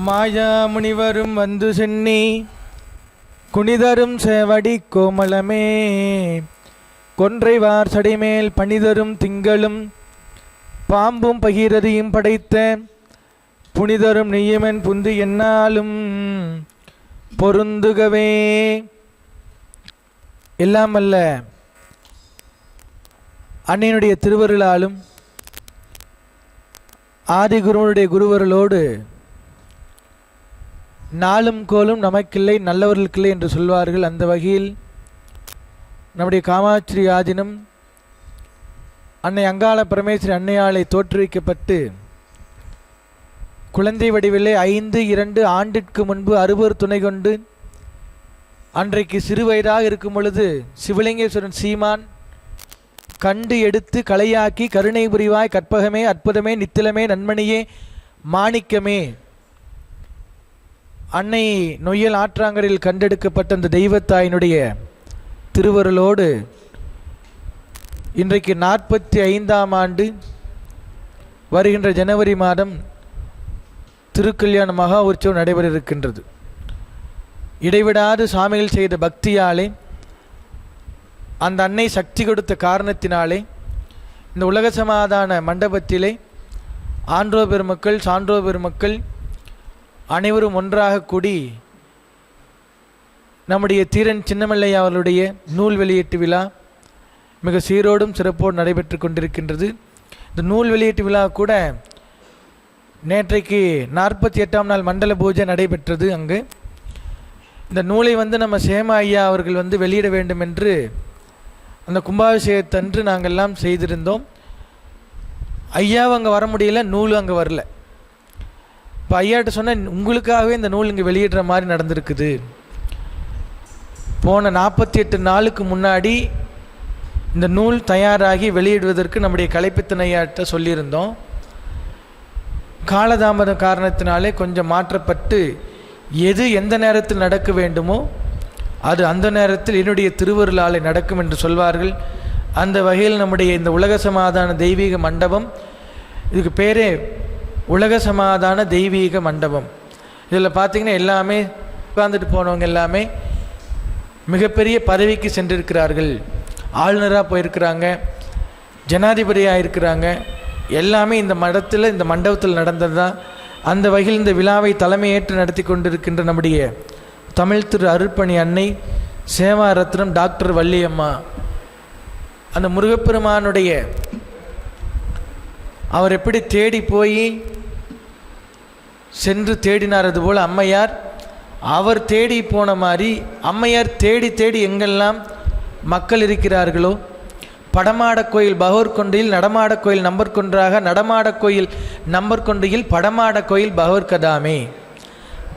மாயா முனிவரும் வந்து சென்னி குனிதரும் சேவடி கோமலமே கொன்றைவார் சடைமேல் பனிதரும் திங்களும் பாம்பும் பகீரதியும் படைத்த புனிதரும் நெய்யமன் புந்து என்னாலும் பொருந்துகவே. எல்லாம் அல்ல அன்னையினுடைய திருவருளாலும் ஆதி குருவனுடைய குருவருளோடு நாளும் கோலும் நமக்கில்லை நல்லவர்களுக்கில்லை என்று சொல்வார்கள். அந்த வகையில் நம்முடைய காமாட்சி ஆதீனம் அன்னை அங்காள பரமேஸ்வரி அன்னையாளை தோற்றுவிக்கப்பட்டு குழந்தை வடிவிலே 5-2 ஆண்டிற்கு முன்பு அறுவர் துணை கொண்டு அன்றைக்கு சிறு வயதாக இருக்கும் பொழுது சிவலிங்கேஸ்வரன் சீமான் கண்டு எடுத்து கலையாக்கி கருணை புரிவாய் கற்பகமே அற்புதமே நித்திலமே நன்மணியே மாணிக்கமே அன்னை நொய்யல் ஆற்றாங்கரையில் கண்டெடுக்கப்பட்ட அந்த தெய்வத்தாயினுடைய திருவருளோடு இன்றைக்கு 45ஆம் ஆண்டு வருகின்ற ஜனவரி மாதம் திருக்கல்யாண மகா உற்சவம் நடைபெற இருக்கின்றது. இடைவிடாது சாமிகள் செய்த பக்தியாலே அந்த அன்னை சக்தி கொடுத்த காரணத்தினாலே இந்த உலக சமாதான மண்டபத்திலே ஆன்றோ பெருமக்கள் சான்றோ பெருமக்கள் அனைவரும் ஒன்றாக கூடி நம்முடைய தீரன் சின்னமல்லையா அவர்களுடைய நூல் வெளியீட்டு விழா மிக சீரோடும் சிறப்போடு நடைபெற்று கொண்டிருக்கின்றது. இந்த நூல் வெளியீட்டு விழா கூட நேற்றைக்கு 48ஆம் நாள் மண்டல பூஜை நடைபெற்றது. அங்கு இந்த நூலை நம்ம சேமா ஐயா அவர்கள் வெளியிட வேண்டும் என்று அந்த கும்பாபிஷேகத்தன்று நாங்கள் எல்லாம் செய்திருந்தோம். ஐயாவும் அங்கே வர முடியல, நூலும் அங்கே வரல. இப்போ ஐயாட்ட சொன்னால் உங்களுக்காகவே இந்த நூல் இங்கே வெளியிடுற மாதிரி நடந்திருக்குது. போன 48 நாளுக்கு முன்னாடி இந்த நூல் தயாராகி வெளியிடுவதற்கு நம்முடைய கலைப்பித்தன் ஐயாட்ட சொல்லியிருந்தோம். காலதாமத காரணத்தினாலே கொஞ்சம் மாற்றப்பட்டு எது எந்த நேரத்தில் நடக்க வேண்டுமோ அது அந்த நேரத்தில் என்னுடைய திருவருளாலே நடக்கும் என்று சொல்வார்கள். அந்த வகையில் நம்முடைய இந்த உலக சமாதான தெய்வீக மண்டபம், இதுக்கு பேரே உலக சமாதான தெய்வீக மண்டபம். இதில் பார்த்திங்கன்னா எல்லாமே உட்கார்ந்துட்டு போனவங்க எல்லாமே மிகப்பெரிய பதவிக்கு சென்றிருக்கிறார்கள். ஆளுநராக போயிருக்கிறாங்க, ஜனாதிபதியாக இருக்கிறாங்க. எல்லாமே இந்த மண்டபத்தில் நடந்தது தான். அந்த வகையில் இந்த விழாவை தலைமையேற்று நடத்தி கொண்டிருக்கின்ற நம்முடைய தமிழ் திரு அருட்பணி அன்னை சேவா ரத்னம் டாக்டர் வள்ளியம்மா, அந்த முருகப்பெருமானுடைய அவர் எப்படி தேடி போய் சென்று தேடினார், அதுபோல் அம்மையார் அவர் தேடி போன மாதிரி அம்மையார் தேடி தேடி எங்கெல்லாம் மக்கள் இருக்கிறார்களோ, படமாட கோயில் பகவர் கொண்டையில் நடமாட கோயில் நம்பர் கொன்றாக, நடமாட கோயில் நம்பர் கொண்டையில் படமாட கோயில் பகவர் கதாமே,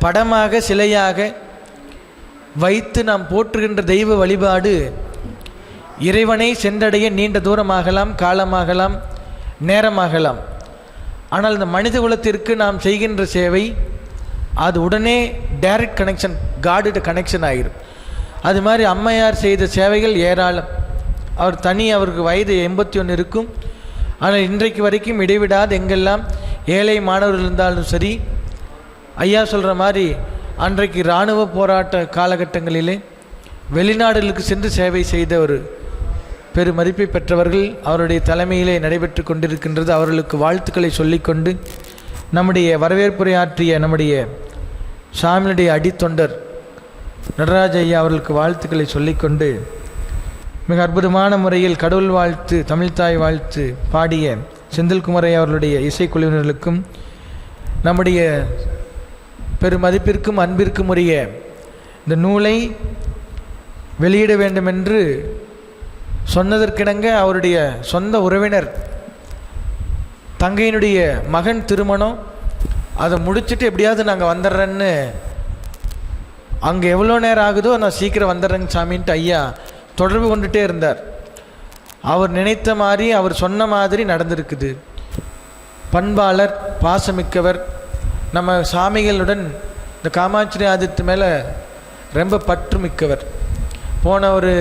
படமாக சிலையாக வைத்து நாம் போற்றுகின்ற தெய்வ வழிபாடு இறைவனை சென்றடைய நீண்ட தூரமாகலாம், காலமாகலாம், நேரமாகலாம். ஆனால் இந்த மனித குலத்திற்கு நாம் செய்கின்ற சேவை அது உடனே டைரக்ட் கனெக்ஷன், காடிட்ட கனெக்ஷன் ஆகிடும். அது மாதிரி அம்மையார் செய்த சேவைகள் ஏராளம். அவர் அவருக்கு வயது 81 இருக்கும். ஆனால் இன்றைக்கு வரைக்கும் இடைவிடாது எங்கெல்லாம் ஏழை மாணவர்கள் இருந்தாலும் சரி, ஐயா சொல்கிற மாதிரி அன்றைக்கு இராணுவ போராட்ட காலகட்டங்களிலே வெளிநாடுகளுக்கு சென்று சேவை செய்த ஒரு பெருமதிப்பை பெற்றவர்கள் அவருடைய தலைமையிலே நடைபெற்று கொண்டிருக்கின்றது. அவர்களுக்கு வாழ்த்துக்களை சொல்லிக்கொண்டு நம்முடைய வரவேற்புரையாற்றிய நம்முடைய சாமியுடைய அடித்தொண்டர் நடராஜ ஐயா அவர்களுக்கு வாழ்த்துக்களை சொல்லிக்கொண்டு மிக அற்புதமான முறையில் கடவுள் வாழ்த்து, தமிழ்தாய் வாழ்த்து பாடிய செந்தில்குமரை அவர்களுடைய இசைக்குழுவினர்களுக்கும் நம்முடைய பெருமதிப்பிற்கும் அன்பிற்கும் உரிய இந்த நூலை வெளியிட வேண்டுமென்று சொன்னதற்கிணங்க அவருடைய சொந்த உறவினர் தங்கையினுடைய மகன் திருமணம், அதை முடிச்சுட்டு எப்படியாவது நாங்கள் வந்துடுறேன்னு, அங்கே எவ்வளோ நேரம் ஆகுதோ நான் சீக்கிரம் வந்துடுறேங்க சாமின்ட்டு ஐயா தொடர்பு கொண்டுட்டே இருந்தார். அவர் நினைத்த மாதிரி, அவர் சொன்ன மாதிரி நடந்திருக்குது. பண்பாளர், பாசமிக்கவர், நம்ம சாமிகளுடன் இந்த காமாட்சி ஆதித்து மேலே ரொம்ப பற்று மிக்கவர். போன ஒரு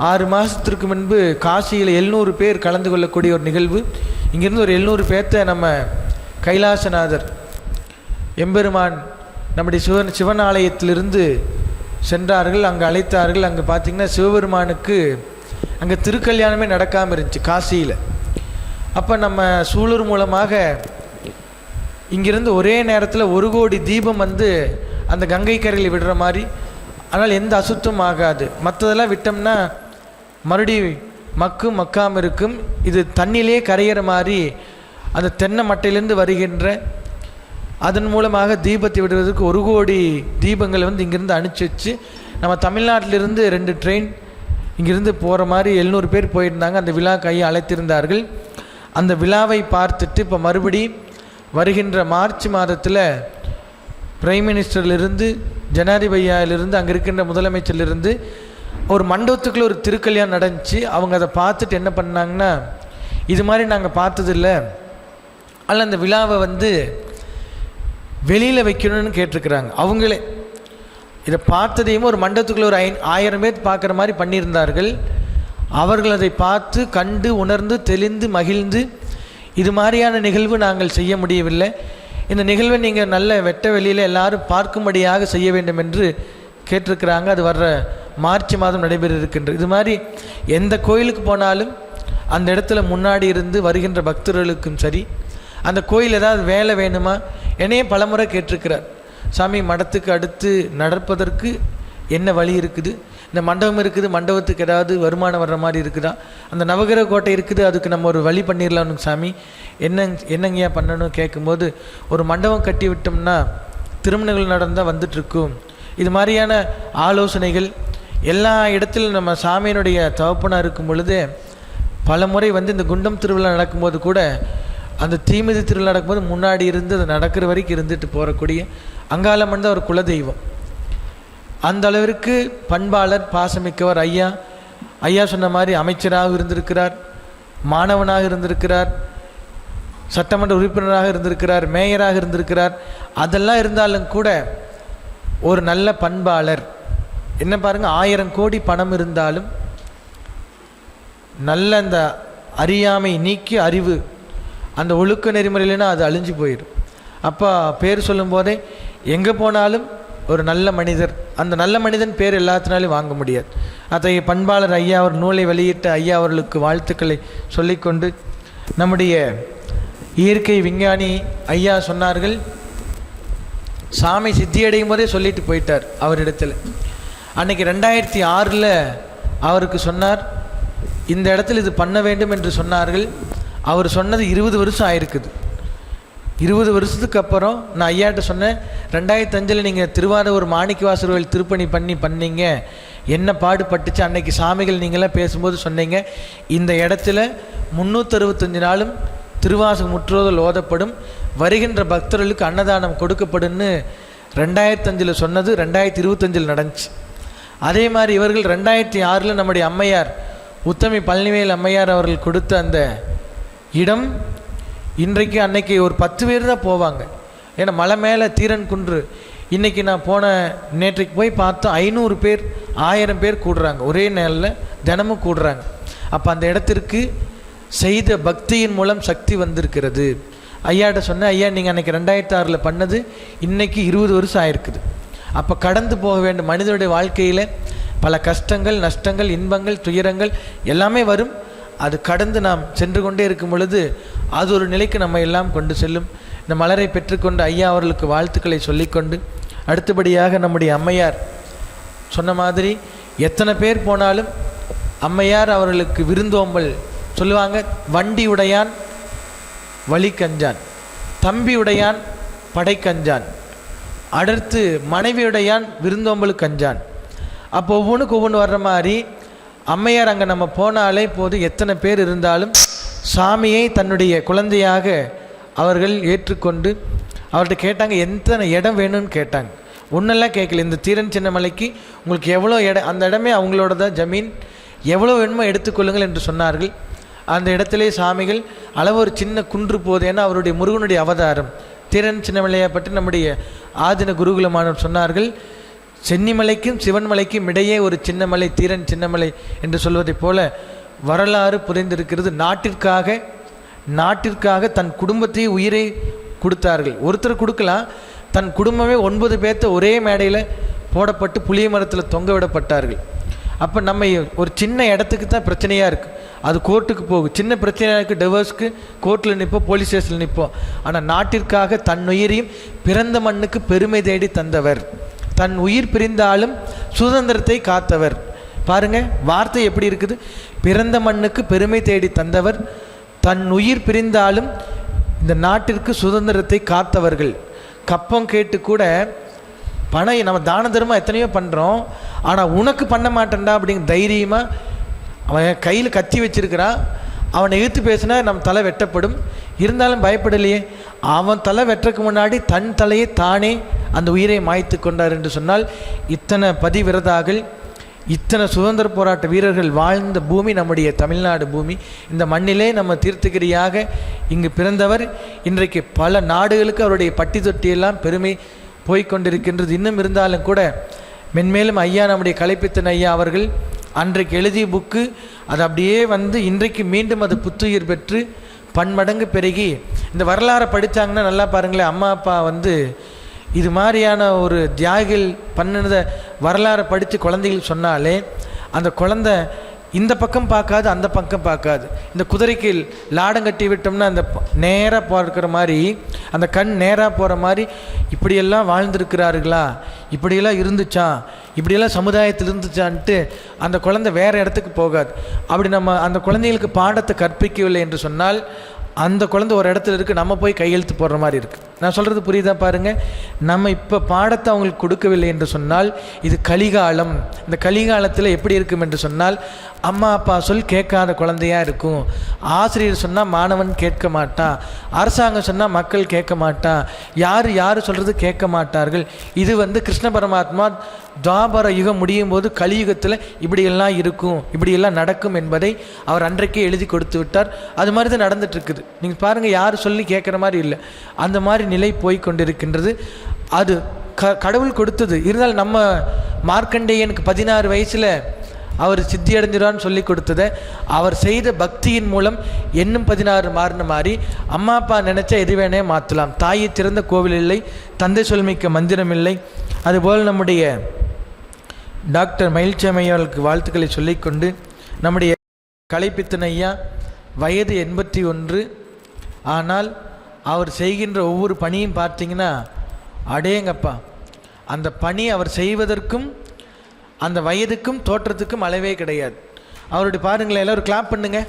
6 மாதத்திற்கு முன்பு காசியில் 700 பேர் கலந்து கொள்ளக்கூடிய ஒரு நிகழ்வு. இங்கேருந்து ஒரு 700 பேர்த்த நம்ம கைலாசநாதர் எம்பெருமான் நம்முடைய சிவன் ஆலயத்திலிருந்து சென்றார்கள். அங்கே அழைத்தார்கள். அங்கே பார்த்திங்கன்னா சிவபெருமானுக்கு அங்கே திருக்கல்யாணமே நடக்காமல் இருந்துச்சு காசியில். அப்போ நம்ம சூலூர் மூலமாக இங்கிருந்து ஒரே நேரத்தில் 1 கோடி தீபம் வந்து அந்த கங்கை கரையில் விடுற மாதிரி, ஆனால் எந்த அசுத்தம் ஆகாது. மற்றதெல்லாம் விட்டோம்னா மறுபடி மக்காமல் இருக்கும். இது தண்ணியிலே கரையிற மாதிரி அந்த தென்னை மட்டையிலேருந்து வருகின்ற அதன் மூலமாக தீபத்தை விடுவதற்கு 1 கோடி தீபங்களை வந்து இங்கேருந்து அனுப்பிச்சி வச்சு, நம்ம தமிழ்நாட்டிலிருந்து 2 ட்ரெயின் இங்கிருந்து போகிற மாதிரி 700 பேர் போயிருந்தாங்க. அந்த விழா கையை அழைத்திருந்தார்கள். அந்த விழாவை பார்த்துட்டு இப்போ மறுபடி வருகின்ற மார்ச் மாதத்தில் பிரைம் மினிஸ்டர்லேருந்து, ஜனாதிபதியிலிருந்து, அங்கே இருக்கின்ற முதலமைச்சர்லேருந்து ஒரு மண்டபத்துக்குள்ளே ஒரு திருக்கல்யாணம் நடந்துச்சு. அவங்க அதை பார்த்துட்டு என்ன பண்ணாங்கன்னா, இது மாதிரி நாங்கள் பார்த்ததில்லை, அதில் அந்த விழாவை வந்து வெளியில் வைக்கணும்னு கேட்டிருக்கிறாங்க. அவங்களே இதை பார்த்ததையும் ஒரு மண்டபத்துக்குள்ளே ஒரு 1000 பேர் பார்க்குற மாதிரி பண்ணியிருந்தார்கள். அவர்கள் அதை பார்த்து கண்டு உணர்ந்து தெளிந்து மகிழ்ந்து, இது மாதிரியான நிகழ்வு நாங்கள் செய்ய முடியவில்லை, இந்த நிகழ்வை நீங்கள் நல்ல வெட்ட வெளியில் எல்லாரும் பார்க்கும்படியாக செய்ய வேண்டும் என்று கேட்டிருக்கிறாங்க. அது வர்ற மார்ச் மாதம் நடைபெற இருக்கின்றது. இது மாதிரி எந்த கோயிலுக்கு போனாலும் அந்த இடத்துல முன்னாடி இருந்து வருகின்ற பக்தர்களுக்கும் சரி, அந்த கோயில் ஏதாவது வேலை வேணுமா, என்னையே பலமுறை கேட்டிருக்கிறார், சாமி மடத்துக்கு அடுத்து நடப்பதற்கு என்ன வழி இருக்குது, இந்த மண்டபம் இருக்குது, மண்டபத்துக்கு ஏதாவது வருமானம் வர்ற மாதிரி இருக்குதா, அந்த நவகிரக கோட்டை இருக்குது, அதுக்கு நம்ம ஒரு வழி பண்ணிடலாம்னு சாமி, என்னங்கய்யா பண்ணணும் கேட்கும்போது, ஒரு மண்டபம் கட்டி விட்டோம்னா திருமணங்கள் நடந்தால் வந்துட்டுருக்கும். இது மாதிரியான ஆலோசனைகள் எல்லா இடத்திலும் நம்ம சாமியினுடைய தவப்பனாக இருக்கும் பொழுது பல முறை வந்து இந்த குண்டம் திருவிழா நடக்கும்போது கூட, அந்த தீமிதி திருவிழா நடக்கும்போது முன்னாடி இருந்து அது நடக்கிற வரைக்கும் இருந்துட்டு போகக்கூடிய அங்காளம்மன் தான் ஒரு குலதெய்வம். அந்த அளவிற்கு பண்பாளர், பாசமிக்கவர். ஐயா சொன்ன மாதிரி அமைச்சராக இருந்திருக்கிறார், மாணவனாக இருந்திருக்கிறார், சட்டமன்ற உறுப்பினராக இருந்திருக்கிறார், மேயராக இருந்திருக்கிறார். அதெல்லாம் இருந்தாலும் கூட ஒரு நல்ல பண்பாளர். என்ன பாருங்கள், 1000 கோடி பணம் இருந்தாலும் நல்ல அந்த அறியாமை நீக்கி அறிவு, அந்த ஒழுக்க நெறிமுறையில்னா அது அழிஞ்சு போயிடும். அப்போ பேர் சொல்லும் போதே எங்கே போனாலும் ஒரு நல்ல மனிதர், அந்த நல்ல மனிதன் பேர் எல்லாத்தினாலும் வாங்க முடியாது. அத்தகைய பண்பாளர் ஐயா அவர் நூலை வெளியிட்ட ஐயா அவர்களுக்கு வாழ்த்துக்களை சொல்லிக்கொண்டு, நம்முடைய இயற்கை விஞ்ஞானி ஐயா சொன்னார்கள், சாமி சித்தியடையும் போதே சொல்லிட்டு போயிட்டார் அவரிடத்தில். அன்னைக்கு 2006 அவருக்கு சொன்னார், இந்த இடத்துல இது பண்ண வேண்டும் என்று சொன்னார்கள். அவர் சொன்னது 20 வருஷம் ஆயிருக்குது. 20 வருஷத்துக்கு அப்புறம் நான் ஐயாட்ட சொன்னேன், 2005 நீங்கள் திருவாரூர் மாணிக்கவாசர் கோயில் திருப்பணி பண்ணீங்க, என்ன பாடுபட்டுச்சு. அன்னைக்கு சாமிகள் நீங்களாம் பேசும்போது சொன்னீங்க, இந்த இடத்துல 365 நாளும் திருவாசகம் முற்றுதல் ஓதப்படும், வருகின்ற பக்தர்களுக்கு அன்னதானம் கொடுக்கப்படும்னு 2005 சொன்னது 2025 நடந்துச்சு. அதே மாதிரி இவர்கள் 2006 நம்முடைய அம்மையார் உத்தமி பழனிவேல் அம்மையார் அவர்கள் கொடுத்த அந்த இடம் இன்றைக்கு, அன்னைக்கு ஒரு 10 பேர் தான் போவாங்க. ஏன்னா மலை மேலே தீரன் குன்று. இன்றைக்கி நான் நேற்றைக்கு போய் பார்த்தோம், 500 பேர் 1000 பேர் கூடுறாங்க, ஒரே நாளில் தினமும் கூடுறாங்க. அப்போ அந்த இடத்திற்கு செய்த பக்தியின் மூலம் சக்தி வந்திருக்கிறது. ஐயாட்ட சொன்னேன், ஐயா நீங்கள் அன்றைக்கி 2006 பண்ணது இன்றைக்கி 20 வருஷம் ஆயிருக்குது. அப்போ கடந்து போக வேண்டும். மனிதனுடைய வாழ்க்கையில் பல கஷ்டங்கள், நஷ்டங்கள், இன்பங்கள், துயரங்கள் எல்லாமே வரும். அது கடந்து நாம் சென்று கொண்டே இருக்கும் பொழுது அது ஒரு நிலைக்கு நம்ம எல்லாம் கொண்டு செல்லும். இந்த மலரை பெற்றுக்கொண்டு ஐயா அவர்களுக்கு வாழ்த்துக்களை சொல்லிக்கொண்டு, அடுத்தபடியாக நம்முடைய அம்மையார் சொன்ன மாதிரி எத்தனை பேர் போனாலும் அம்மையார் அவர்களுக்கு விருந்தோம்பல் சொல்லுவாங்க. வண்டி உடையான் வழி கஞ்சான், தம்பி உடையான் படை கஞ்சான், அடுத்து மனைவியுடையான் விருந்தோம்பல் கஞ்சான். அப்போ ஒவ்வொன்றுக்கு ஒவ்வொன்று வர்ற மாதிரி அம்மையார் அங்கே நம்ம போனாலே போது எத்தனை பேர் இருந்தாலும் சாமியை தன்னுடைய குழந்தையாக அவர்கள் ஏற்றுக்கொண்டு அவர்கிட்ட கேட்டாங்க, எத்தனை இடம் வேணும்னு கேட்டாங்க. ஒன்றெல்லாம் கேட்கல, இந்த தீரன் சின்னமலைக்கு உங்களுக்கு எவ்வளோ இடம், அந்த இடமே அவங்களோட தான் ஜமீன், எவ்வளோ வேணுமோ எடுத்துக்கொள்ளுங்கள் என்று சொன்னார்கள். அந்த இடத்திலே சாமிகள் அளவு ஒரு சின்ன குன்று போது, ஏன்னா அவருடைய முருகனுடைய அவதாரம் தீரன் சின்னமலையை பற்றி நம்முடைய ஆதின குருகுலமானவர் சொன்னார்கள், சென்னிமலைக்கும் சிவன்மலைக்கும் இடையே ஒரு சின்னமலை தீரன் சின்னமலை என்று சொல்வதைப் போல வரலாறு புரிந்திருக்கிறது. நாட்டிற்காக தன் குடும்பத்தை உயிரை கொடுத்தார்கள். ஒருத்தர் கொடுக்கலாம், தன் குடும்பமே 9 பேர்த்த ஒரே மேடையில் போடப்பட்டு புளிய மரத்தில் தொங்க விடப்பட்டார்கள். அப்போ நம்ம ஒரு சின்ன இடத்துக்கு தான் பிரச்சனையாக இருக்குது, அது கோர்ட்டுக்கு போகும். சின்ன பிரச்சனையாக இருக்குது, டிவோர்ஸ்க்கு கோர்ட்டில் நிற்போம், போலீஸ் ஸ்டேஷனில் நிற்போம். ஆனால் நாட்டிற்காக தன் உயிரையும் பிறந்த மண்ணுக்கு பெருமை தேடி தந்தவர், தன் உயிர் பிரிந்தாலும் சுதந்திரத்தை காத்தவர். பாருங்க வார்த்தை எப்படி இருக்குது, பிறந்த மண்ணுக்கு பெருமை தேடி தந்தவர், தன் உயிர் பிரிந்தாலும் இந்த நாட்டிற்கு சுதந்திரத்தை காத்தவர்கள். கப்பம் கேட்டு கூட பணம் நம்ம தான தர்மம் எத்தனையோ பண்ணுறோம், ஆனால் உனக்கு பண்ண மாட்டேன்டா அப்படிங்கிற தைரியமாக அவன் கையில் கத்தி வச்சிருக்கிறான். அவனை எதிர்த்து பேசினா நம்ம தலை வெட்டப்படும், இருந்தாலும் பயப்படலையே. அவன் தலை வெட்டுறதுக்கு முன்னாடி தன் தலையை தானே அந்த உயிரை மாய்த்து கொண்டார் என்று சொன்னால், இத்தனை பதிவிரதாகள், இத்தனை சுதந்திர போராட்ட வீரர்கள் வாழ்ந்த பூமி நம்முடைய தமிழ்நாடு பூமி. இந்த மண்ணிலே நம்ம தீர்த்தகிரியாக இங்கு பிறந்தவர். இன்றைக்கு பல நாடுகளுக்கு அவருடைய பட்டி தொட்டியெல்லாம் பெருமை போய்கொண்டிருக்கின்றது. இன்னும் இருந்தாலும் கூட மென்மேலும் ஐயா, நம்முடைய கலைப்பித்தன் ஐயா அவர்கள் அன்றைக்கு எழுதிய புக்கு அது அப்படியே வந்து இன்றைக்கு மீண்டும் அது புத்துயிர் பெற்று பன்மடங்கு பெருகி, இந்த வரலாறை படித்தாங்கன்னா நல்லா பாருங்களேன், அம்மா அப்பா வந்து இது மாதிரியான ஒரு தியாகிகள் பண்ணினதை வரலாறை படித்து குழந்தைகள் சொன்னாலே அந்த குழந்தை இந்த பக்கம் பார்க்காது, அந்த பக்கம் பார்க்காது. இந்த குதிரைக்கு லாடம் கட்டி விட்டோம்னா அந்த நேராக பார்க்குற மாதிரி, அந்த கண் நேராக போகிற மாதிரி, இப்படியெல்லாம் வாழ்ந்திருக்கிறார்களா, இப்படியெல்லாம் இருந்துச்சா, இப்படியெல்லாம் சமுதாயத்தில் இருந்துச்சான்ட்டு அந்த குழந்தை வேறு இடத்துக்கு போகாது. அப்படி நம்ம அந்த குழந்தைகளுக்கு பாடத்தை கற்பிக்கவில்லை என்று சொன்னால் அந்த குழந்தை ஒரு இடத்துல இருக்குது, நம்ம போய் கையெழுத்து போடுற மாதிரி இருக்குது. நான் சொல்கிறது புரியுதா பாருங்கள். நம்ம இப்போ பாடத்தை அவங்களுக்கு கொடுக்கவில்லை என்று சொன்னால் இது கலிகாலம். இந்த கலிகாலத்தில் எப்படி இருக்கும் என்று சொன்னால், அம்மா அப்பா சொல் கேட்காத குழந்தையாக இருக்கும், ஆசிரியர் சொன்னால் மாணவன் கேட்க மாட்டான், அரசாங்கம் சொன்னால் மக்கள் கேட்க மாட்டான், யார் சொல்கிறது கேட்க மாட்டார்கள். இது வந்து கிருஷ்ண பரமாத்மா துவாபர யுகம் முடியும் போது கலியுகத்தில் இப்படியெல்லாம் இருக்கும், இப்படியெல்லாம் நடக்கும் என்பதை அவர் அன்றைக்கே எழுதி கொடுத்து விட்டார். அது மாதிரி தான் நடந்துட்டுருக்குது. நீங்கள் பாருங்கள், யார் சொல்லி கேட்குற மாதிரி இல்லை, அந்த மாதிரி நிலை போய் கொண்டிருக்கின்றது. அது கடவுள் கொடுத்தது. இருந்தால் நம்ம மார்க்கண்டேயனுக்கு 16 வயசில் அவர் சித்தி அடைஞ்சிடான்னு சொல்லி கொடுத்ததை அவர் செய்த பக்தியின் மூலம் இன்னும் 16 மாறின மாதிரி அம்மா அப்பா நினச்சா எது வேணே மாற்றலாம். தாயை திறந்த கோவில் இல்லை, தந்தை சொல்மிக்க மந்திரம் இல்லை. அதுபோல் நம்முடைய டாக்டர் மயில்சாமியாளுக்கு வாழ்த்துக்களை சொல்லிக்கொண்டு, நம்முடைய கலைப்பித்தன் ஐயா வயது 81, ஆனால் அவர் செய்கின்ற ஒவ்வொரு பணியும் பார்த்தீங்கன்னா அடேங்கப்பா, அந்த பணி அவர் செய்வதற்கும் அந்த வயதுக்கும் தோற்றத்துக்கும் அளவே கிடையாது. அவருடைய பாருங்களேன், எல்லோரும் கிளாப் பண்ணுங்க.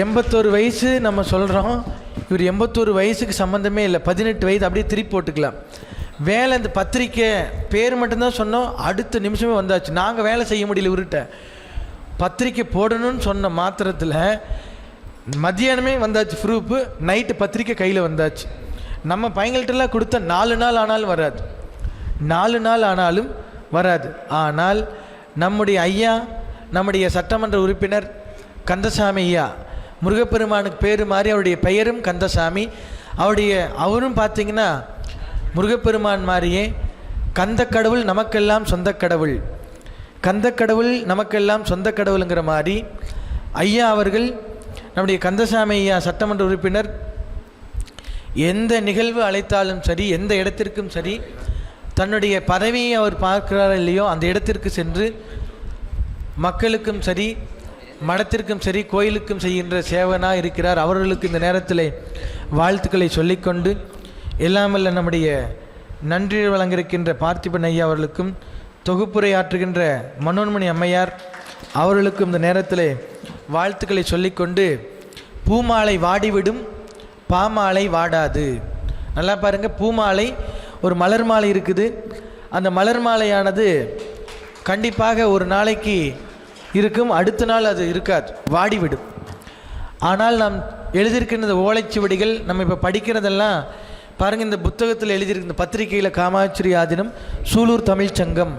81 வயசு நம்ம சொல்கிறோம், இவர் 81 வயசுக்கு சம்மந்தமே இல்லை, 18 வயது அப்படியே திருப்பி போட்டுக்கலாம். வேலை இந்த பத்திரிக்கை பேர் மட்டும்தான் சொன்னோம், அடுத்த நிமிஷமே வந்தாச்சு. நாங்கள் வேலை செய்ய முடியல இவர்கிட்ட. பத்திரிக்கை போடணும்னு சொன்ன மாத்திரத்தில் மத்தியானமே வந்தாச்சு ப்ரூஃபு, நைட்டு பத்திரிக்கை கையில் வந்தாச்சு. நம்ம பையங்கள்ட்டெல்லாம் கொடுத்த 4 நாள் ஆனாலும் வராது, 4 நாள் ஆனாலும் வராது. ஆனால் நம்முடைய ஐயா, நம்முடைய சட்டமன்ற உறுப்பினர் கந்தசாமி ஐயா, முருகப்பெருமானுக்கு பேர் மாதிரி அவருடைய பெயரும் கந்தசாமி, அவரும் பார்த்திங்கன்னா முருகப்பெருமான் மாதிரியே கந்த கடவுள் நமக்கெல்லாம் சொந்த கடவுள், கந்த கடவுள் நமக்கெல்லாம் சொந்த கடவுளுங்கிற மாதிரி ஐயா அவர்கள், நம்முடைய கந்தசாமி ஐயா சட்டமன்ற உறுப்பினர், எந்த நிகழ்வு அழைத்தாலும் சரி, எந்த இடத்திற்கும் சரி, தன்னுடைய பதவியை அவர் பார்க்கிறாரோ இல்லையோ அந்த இடத்திற்கு சென்று மக்களுக்கும் சரி, மடத்திற்கும் சரி, கோயிலுக்கும் செய்கின்ற சேவனாக இருக்கிறார். அவர்களுக்கு இந்த நேரத்தில் வாழ்த்துக்களை சொல்லிக்கொண்டு, எல்லாமல்ல நம்முடைய நன்றி வழங்கியிருக்கின்ற பார்த்திபன் ஐயா அவர்களுக்கும், தொகுப்புரையாற்றுகின்ற மனோன்மணி அம்மையார் அவர்களுக்கும் இந்த நேரத்தில் வாழ்த்துக்களை சொல்லிக்கொண்டு, பூமாலை வாடிவிடும் பாமாலை வாடாது. நல்லா பாருங்கள், பூமாலை ஒரு மலர் மாலை இருக்குது, அந்த மலர் மாலையானது கண்டிப்பாக ஒரு நாளைக்கு இருக்கும், அடுத்த நாள் அது இருக்காது, வாடிவிடும். ஆனால் நாம் எழுதியிருக்கிற ஓலைச்சுவடிகள் நம்ம இப்போ படிக்கிறதெல்லாம் பாருங்கள், இந்த புத்தகத்தில் எழுதியிருக்கு, இந்த பத்திரிகையில் காமாட்சி ஆதீனம் சூலூர் தமிழ் சங்கம்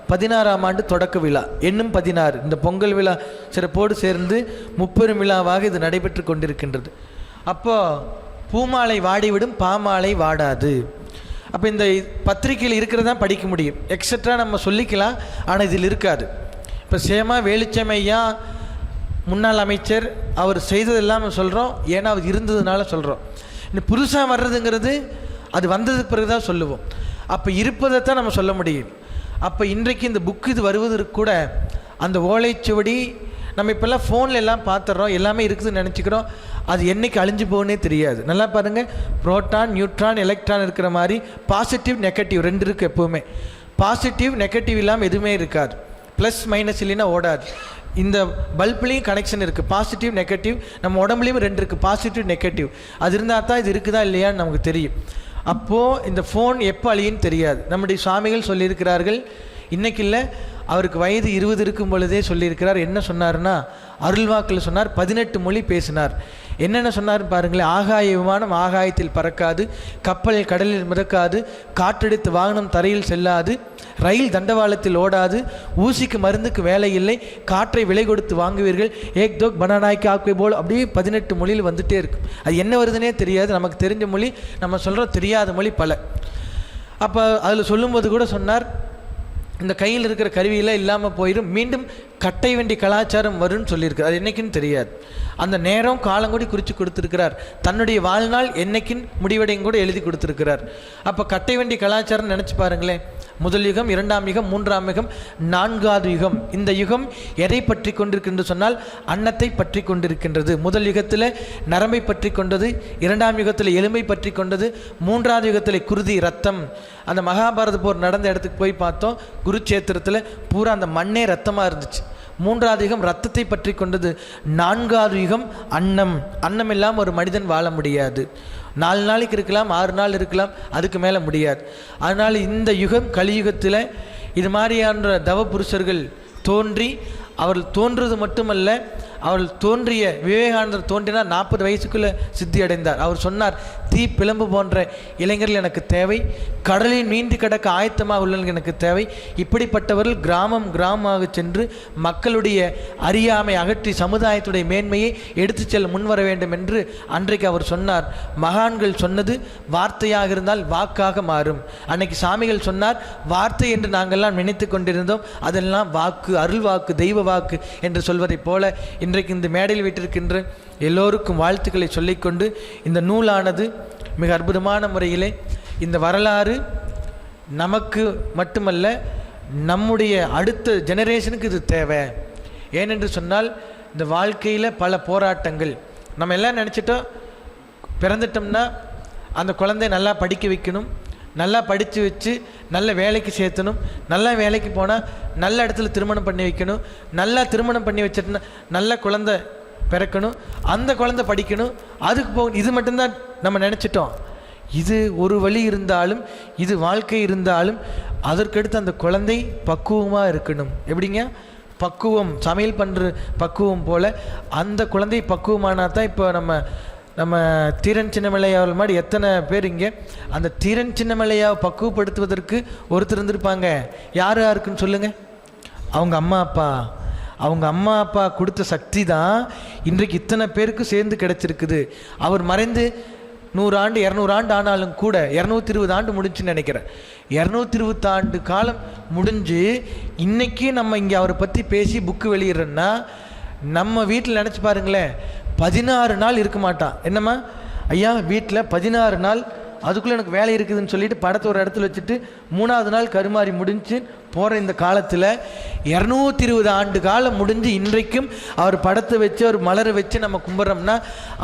16ஆம் ஆண்டு தொடக்க விழா, இன்னும் 16, இந்த பொங்கல் விழா சிறப்போடு சேர்ந்து 30 விழாவாக இது நடைபெற்று கொண்டிருக்கின்றது. அப்போது பூமாலை வாடிவிடும் பாமாலை வாடாது. அப்போ இந்த பத்திரிகையில் இருக்கிறதான் படிக்க முடியும், எக்ஸட்ரா நம்ம சொல்லிக்கலாம், ஆனால் இதில் இருக்காது. இப்போ சேமா வேலுச்சமையா முன்னாள் அமைச்சர் அவர் செய்ததெல்லாம் சொல்கிறோம், ஏன்னா அவர் இருந்ததுனால சொல்கிறோம். இன்னும் புதுசாக வர்றதுங்கிறது அது வந்ததுக்கு பிறகு தான் சொல்லுவோம். அப்போ இருப்பதைத்தான் நம்ம சொல்ல முடியும். அப்போ இன்றைக்கு இந்த புக்கு இது வருவதற்கு கூட அந்த ஓலைச்சுவடி நம்ம இப்போல்லாம் ஃபோனில் எல்லாம் பார்த்துட்றோம், எல்லாமே இருக்குதுன்னு நினச்சிக்கிறோம். அது என்றைக்கு அழிஞ்சு போகனே தெரியாது. நல்லா பாருங்கள், புரோட்டான் நியூட்ரான் எலக்ட்ரான் இருக்கிற மாதிரி பாசிட்டிவ் நெகட்டிவ் 2 இருக்குது. எப்போவுமே பாசிட்டிவ் நெகட்டிவ் இல்லாமல் எதுவுமே இருக்காது. ப்ளஸ் மைனஸ் இல்லைன்னா ஓடாது. இந்த பல்ப்லேயும் கனெக்ஷன் இருக்குது, பாசிட்டிவ் நெகட்டிவ். நம்ம உடம்புலையும் 2 இருக்குது, பாசிட்டிவ் நெகட்டிவ். அது இருந்தால் தான் இது இருக்குதா இல்லையான்னு நமக்கு தெரியும். அப்போது இந்த ஃபோன் எப்போ அழியுன்னு தெரியாது. நம்முடைய சுவாமிகள் சொல்லியிருக்கிறார்கள், இன்றைக்கி இல்லை, அவருக்கு வயது 20 இருக்கும் பொழுதே சொல்லியிருக்கிறார். என்ன சொன்னார்னா, அருள்வாக்கில் சொன்னார், 18 மொழி பேசினார். என்னென்ன சொன்னார் பாருங்களேன். ஆகாய விமானம் ஆகாயத்தில் பறக்காது, கப்பல் கடலில் மிதக்காது, காற்றடித்து வாகனம் தரையில் செல்லாது, ரயில் தண்டவாளத்தில் ஓடாது, ஊசிக்கு மருந்துக்கு வேலை இல்லை, காற்றை விலை கொடுத்து வாங்குவீர்கள், ஏக் தோக் பனானாய்க்கு ஆக்குவை போல். அப்படியே 18 மொழியில் வந்துகிட்டே இருக்கும். அது என்ன வருதுன்னே தெரியாது. நமக்கு தெரிஞ்ச மொழி நம்ம சொல்கிறோம், தெரியாத மொழி பல. அப்போ அதில் சொல்லும்போது கூட சொன்னார், இந்த கையில் இருக்கிற கருவியெல்லாம் இல்லாமல் போயிடும், மீண்டும் கட்டை வண்டி கலாச்சாரம் வரும்னு சொல்லியிருக்கு. அது என்றைக்குன்னு தெரியாது. அந்த நேரம் காலம் கூட குறித்து கொடுத்துருக்கிறார். தன்னுடைய வாழ்நாள் என்னைக்குன்னு முடிவடையும் கூட எழுதி கொடுத்துருக்கிறார். அப்போ கட்டை வண்டி கலாச்சாரம் நினச்சி பாருங்களேன். முதல் யுகம், 2ஆம் யுகம், 3ஆம் யுகம், 4வது யுகம். இந்த யுகம் எதை பற்றி கொண்டிருக்கின்றது சொன்னால் அன்னத்தை பற்றி கொண்டிருக்கின்றது. முதல் யுகத்தில் நரம்பை பற்றி கொண்டது, 2ஆம் யுகத்தில் எலும்பை பற்றி கொண்டது, 3வது யுகத்தில் குருதி ரத்தம். அந்த மகாபாரத போர் நடந்த இடத்துக்கு போய் பார்த்தோம், குருச்சேத்திரத்தில் பூரா அந்த மண்ணே ரத்தமாக இருந்துச்சு. 3வது யுகம் ரத்தத்தை பற்றி கொண்டது. 4வது யுகம் அன்னம். அன்னம் இல்லாமல் ஒரு மனிதன் வாழ முடியாது. 4 நாளைக்கு இருக்கலாம், 6 நாள் இருக்கலாம், அதுக்கு மேலே முடியாது. அதனால் இந்த யுகம் கலியுகத்தில் இது மாதிரியான தவ புருஷர்கள் தோன்றி, அவர்கள் தோன்றுவது மட்டுமல்ல, அவர்கள் தோன்றிய விவேகானந்தர் தோன்றினார், 40 வயசுக்குள்ளே சித்தி அடைந்தார். அவர் சொன்னார், தீ பிளம்பு போன்ற இளைஞர்கள் எனக்கு தேவை, கடலில் நீந்தி கிடக்க ஆயத்தமாக உள்ளவர்கள் எனக்கு தேவை. இப்படிப்பட்டவர்கள் கிராமம் கிராமமாக சென்று மக்களுடைய அறியாமை அகற்றி சமுதாயத்துடைய மேன்மையை எடுத்து செல்ல முன்வர வேண்டும் என்று அன்றைக்கு அவர் சொன்னார். மகான்கள் சொன்னது வார்த்தையாக இருந்தால் வாக்காக மாறும். அன்னைக்கு சாமிகள் சொன்னார், வார்த்தை என்று நாங்கள்லாம் நினைத்து கொண்டிருந்தோம், அதெல்லாம் வாக்கு, அருள் வாக்கு, தெய்வ வாக்கு என்று சொல்வதைப் போல இன்றைக்கு இந்த மேடையில் வீட்டிருக்கின்ற எல்லோருக்கும் வாழ்த்துக்களை சொல்லிக்கொண்டு, இந்த நூலானது மிக அற்புதமான முறையிலே இந்த வரலாறு நமக்கு மட்டுமல்ல, நம்முடைய அடுத்த ஜெனரேஷனுக்கு இது தேவை. ஏனென்று சொன்னால் இந்த வாழ்க்கையில் பல போராட்டங்கள். நம்ம எல்லாம் நினச்சிட்டோம், பிறந்துட்டோம்னா அந்த குழந்தைய நல்லா படிக்க வைக்கணும், நல்லா படித்து வச்சு நல்ல வேலைக்கு சேர்த்தணும், நல்ல வேலைக்கு போனால் நல்ல இடத்துல திருமணம் பண்ணி வைக்கணும், நல்லா திருமணம் பண்ணி வச்சிட்டுனா நல்ல குழந்தை பிறக்கணும், அந்த குழந்தை படிக்கணும், அதுக்கு போகணும். இது மட்டும்தான் நம்ம நினச்சிட்டோம். இது ஒரு வழி இருந்தாலும், இது வாழ்க்கை இருந்தாலும், அதற்கடுத்து அந்த குழந்தை பக்குவமாக இருக்கணும். எப்படிங்க? பக்குவம், சமையல் பண்ணுற பக்குவம் போல் அந்த குழந்தை பக்குவமானா தான். இப்போ நம்ம தீரன் சின்னமலையாவல் மாதிரி எத்தனை பேர் இங்கே அந்த தீரன் சின்னமலையாவை பக்குவப்படுத்துவதற்கு ஒருத்தர் இருந்திருப்பாங்க. யார் யாருக்குன்னு சொல்லுங்கள்? அவங்க அம்மா அப்பா. அவங்க அம்மா அப்பா கொடுத்த சக்தி தான் இன்றைக்கு இத்தனை பேருக்கு சேர்ந்து கிடச்சிருக்குது. அவர் மறைந்து 100 ஆண்டு 200 ஆண்டு ஆனாலும் கூட 220 ஆண்டு முடிஞ்சுன்னு நினைக்கிறேன். 220 ஆண்டு காலம் முடிஞ்சு இன்றைக்கி நம்ம இங்கே அவரை பற்றி பேசி புக்கு வெளியிடுறோன்னா, நம்ம வீட்டில் நினச்சி பாருங்களேன், 16 நாள் இருக்க மாட்டான். என்னம்மா ஐயா வீட்டில் 16 நாள், அதுக்குள்ளே எனக்கு வேலை இருக்குதுன்னு சொல்லிட்டு படத்தை ஒரு இடத்துல வச்சுட்டு 3ஆவது நாள் கருமாறி முடிஞ்சு போகிற இந்த காலத்தில் 220 ஆண்டு காலம் முடிஞ்சு இன்றைக்கும் அவர் படத்தை வச்சு அவர் மலரை வச்சு நம்ம கும்பிட்றோம்னா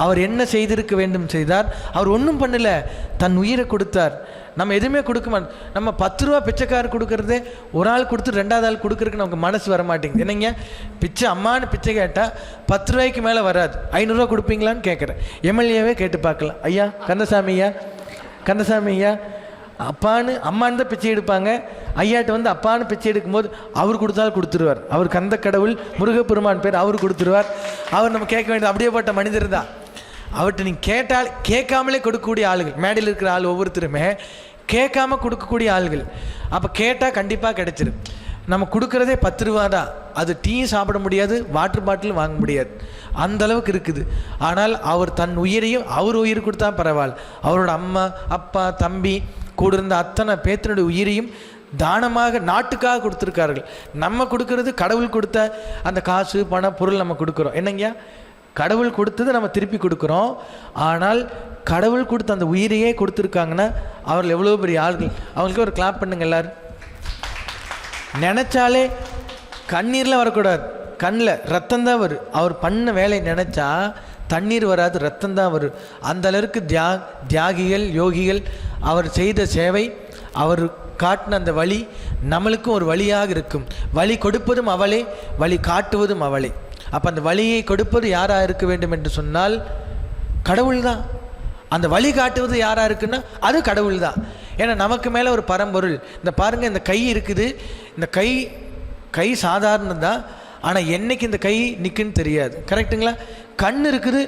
அவர் என்ன செய்திருக்க வேண்டும் செய்தார்? அவர் ஒன்றும் பண்ணலை, தன் உயிரை கொடுத்தார். நம்ம எதுவுமே கொடுக்க மாட்டோம். நம்ம 10 ரூபா பிச்சைக்காரர் கொடுக்குறதே ஒரு ஆள் கொடுத்து 2ஆவது ஆள் கொடுக்குறதுக்கு நமக்கு மனசு வர மாட்டேங்குது. என்னங்க பிச்சை அம்மானு பிச்சை கேட்டால் 10 ரூபாய்க்கு மேலே வராது. 500 ரூபா கொடுப்பீங்களான்னு கேட்குறேன். எம்எல்ஏவே கேட்டு பார்க்கலாம். ஐயா கந்தசாமி ஐயா அப்பான்னு அம்மானு தான் பிச்சை எடுப்பாங்க. ஐயாட்ட வந்து அப்பான்னு பிச்சை எடுக்கும்போது அவர் கொடுத்தாலும் கொடுத்துருவார். அவர் கந்த கடவுள் முருகப்பெருமான் பேர், அவர் கொடுத்துருவார். அவர் நம்ம கேட்க வேண்டியது அப்படியே போட்ட மனிதர் தான். அவர்கிட்ட நீங்கள் கேட்டால் கேட்காமலே கொடுக்கக்கூடிய ஆளுகள். மேடையில் இருக்கிற ஆள் ஒவ்வொருத்தருமே கேட்காம கொடுக்கக்கூடிய ஆளுகள். அப்போ கேட்டால் கண்டிப்பாக கிடைச்சிடும். நம்ம கொடுக்குறதே 10 ரூபா தான். அது டீயும் சாப்பிட முடியாது, வாட்டர் பாட்டிலும் வாங்க முடியாது, அந்த அளவுக்கு இருக்குது. ஆனால் அவர் தன் உயிரையும், அவர் உயிர் கொடுத்தா பரவாயில்ல, அவரோட அம்மா அப்பா தம்பி கூட இருந்த அத்தனை பேத்தினுடைய உயிரையும் தானமாக நாட்டுக்காக கொடுத்துருக்கார்கள். நம்ம கொடுக்கறது கடவுள் கொடுத்த அந்த காசு பணம் பொருள் நம்ம கொடுக்குறோம். என்னங்கய்யா, கடவுள் கொடுத்தது நம்ம திருப்பி கொடுக்குறோம். ஆனால் கடவுள் கொடுத்த அந்த உயிரையே கொடுத்துருக்காங்கன்னா அவர்கள் எவ்வளோ பெரிய ஆள்கள். அவங்களுக்கு ஒரு கிளாப் பண்ணுங்க எல்லாரும். நினச்சாலே கண்ணீர்லாம் வரக்கூடாது, கண்ணில் ரத்தம் தான் வரும். அவர் பண்ண வேலையை நினச்சா தண்ணீர் வராது, ரத்தம் தான் வரும். அந்த அளவுக்கு தியாகிகள் யோகிகள் அவர் செய்த சேவை, அவர் காட்டின அந்த வழி நம்மளுக்கும் ஒரு வழியாக இருக்கும். வழி கொடுப்பதும் அவளே, வழி காட்டுவதும் அவளே. அப்போ அந்த வழியை கொடுப்பது யாராக இருக்க வேண்டும் என்று சொன்னால் கடவுள் தான். அந்த வழி காட்டுவது யாராக இருக்குன்னா அது கடவுள் தான். ஏன்னா நமக்கு மேலே ஒரு பரம்பொருள். இந்த பாருங்கள், இந்த கை இருக்குது, இந்த கை சாதாரணம் தான். ஆனால் என்னைக்கு இந்த கை நிற்குன்னு தெரியாது. கரெக்டுங்களா? கண் இருக்குது,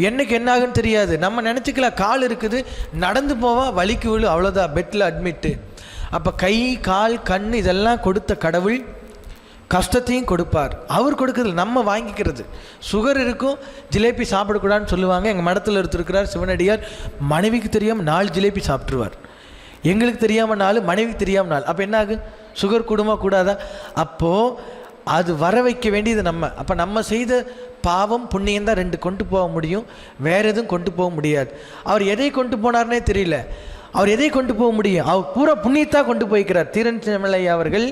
என்னைக்கு என்ன ஆகுன்னு தெரியாது. நம்ம நினச்சிக்கலாம் கால் இருக்குது, நடந்து போவா வலிக்கு விழு, அவ்வளோதான், பெட்டில் அட்மிட்டு. அப்போ கை கால் கண் இதெல்லாம் கொடுத்த கடவுள் கஷ்டத்தையும் கொடுப்பார். அவர் கொடுக்குறது நம்ம வாங்கிக்கிறது. சுகர் இருக்கும், ஜிலேபி சாப்பிடக்கூடாதுன்னு சொல்லுவாங்க. எங்கள் மடத்தில் இருக்கிறார் சிவனடியார், மனைவிக்கு தெரியாமல் 4 ஜிலேபி சாப்பிட்ருவார். எங்களுக்கு தெரியாமல் 4, மனைவிக்கு தெரியாமல் 4. அப்போ என்ன ஆகும்? சுகர் கூடுமா கூடாதா? அப்போது அது வர வைக்க வேண்டியது நம்ம. அப்போ நம்ம செய்த பாவம் புண்ணியம் தான் 2 கொண்டு போக முடியும், வேறு எதுவும் கொண்டு போக முடியாது. அவர் எதை கொண்டு போனார்னே தெரியல. அவர் எதை கொண்டு போக முடியும்? அவர் பூரா புண்ணியத்தான் கொண்டு போய்க்கிறார். தீரன் சின்னமலை அவர்கள்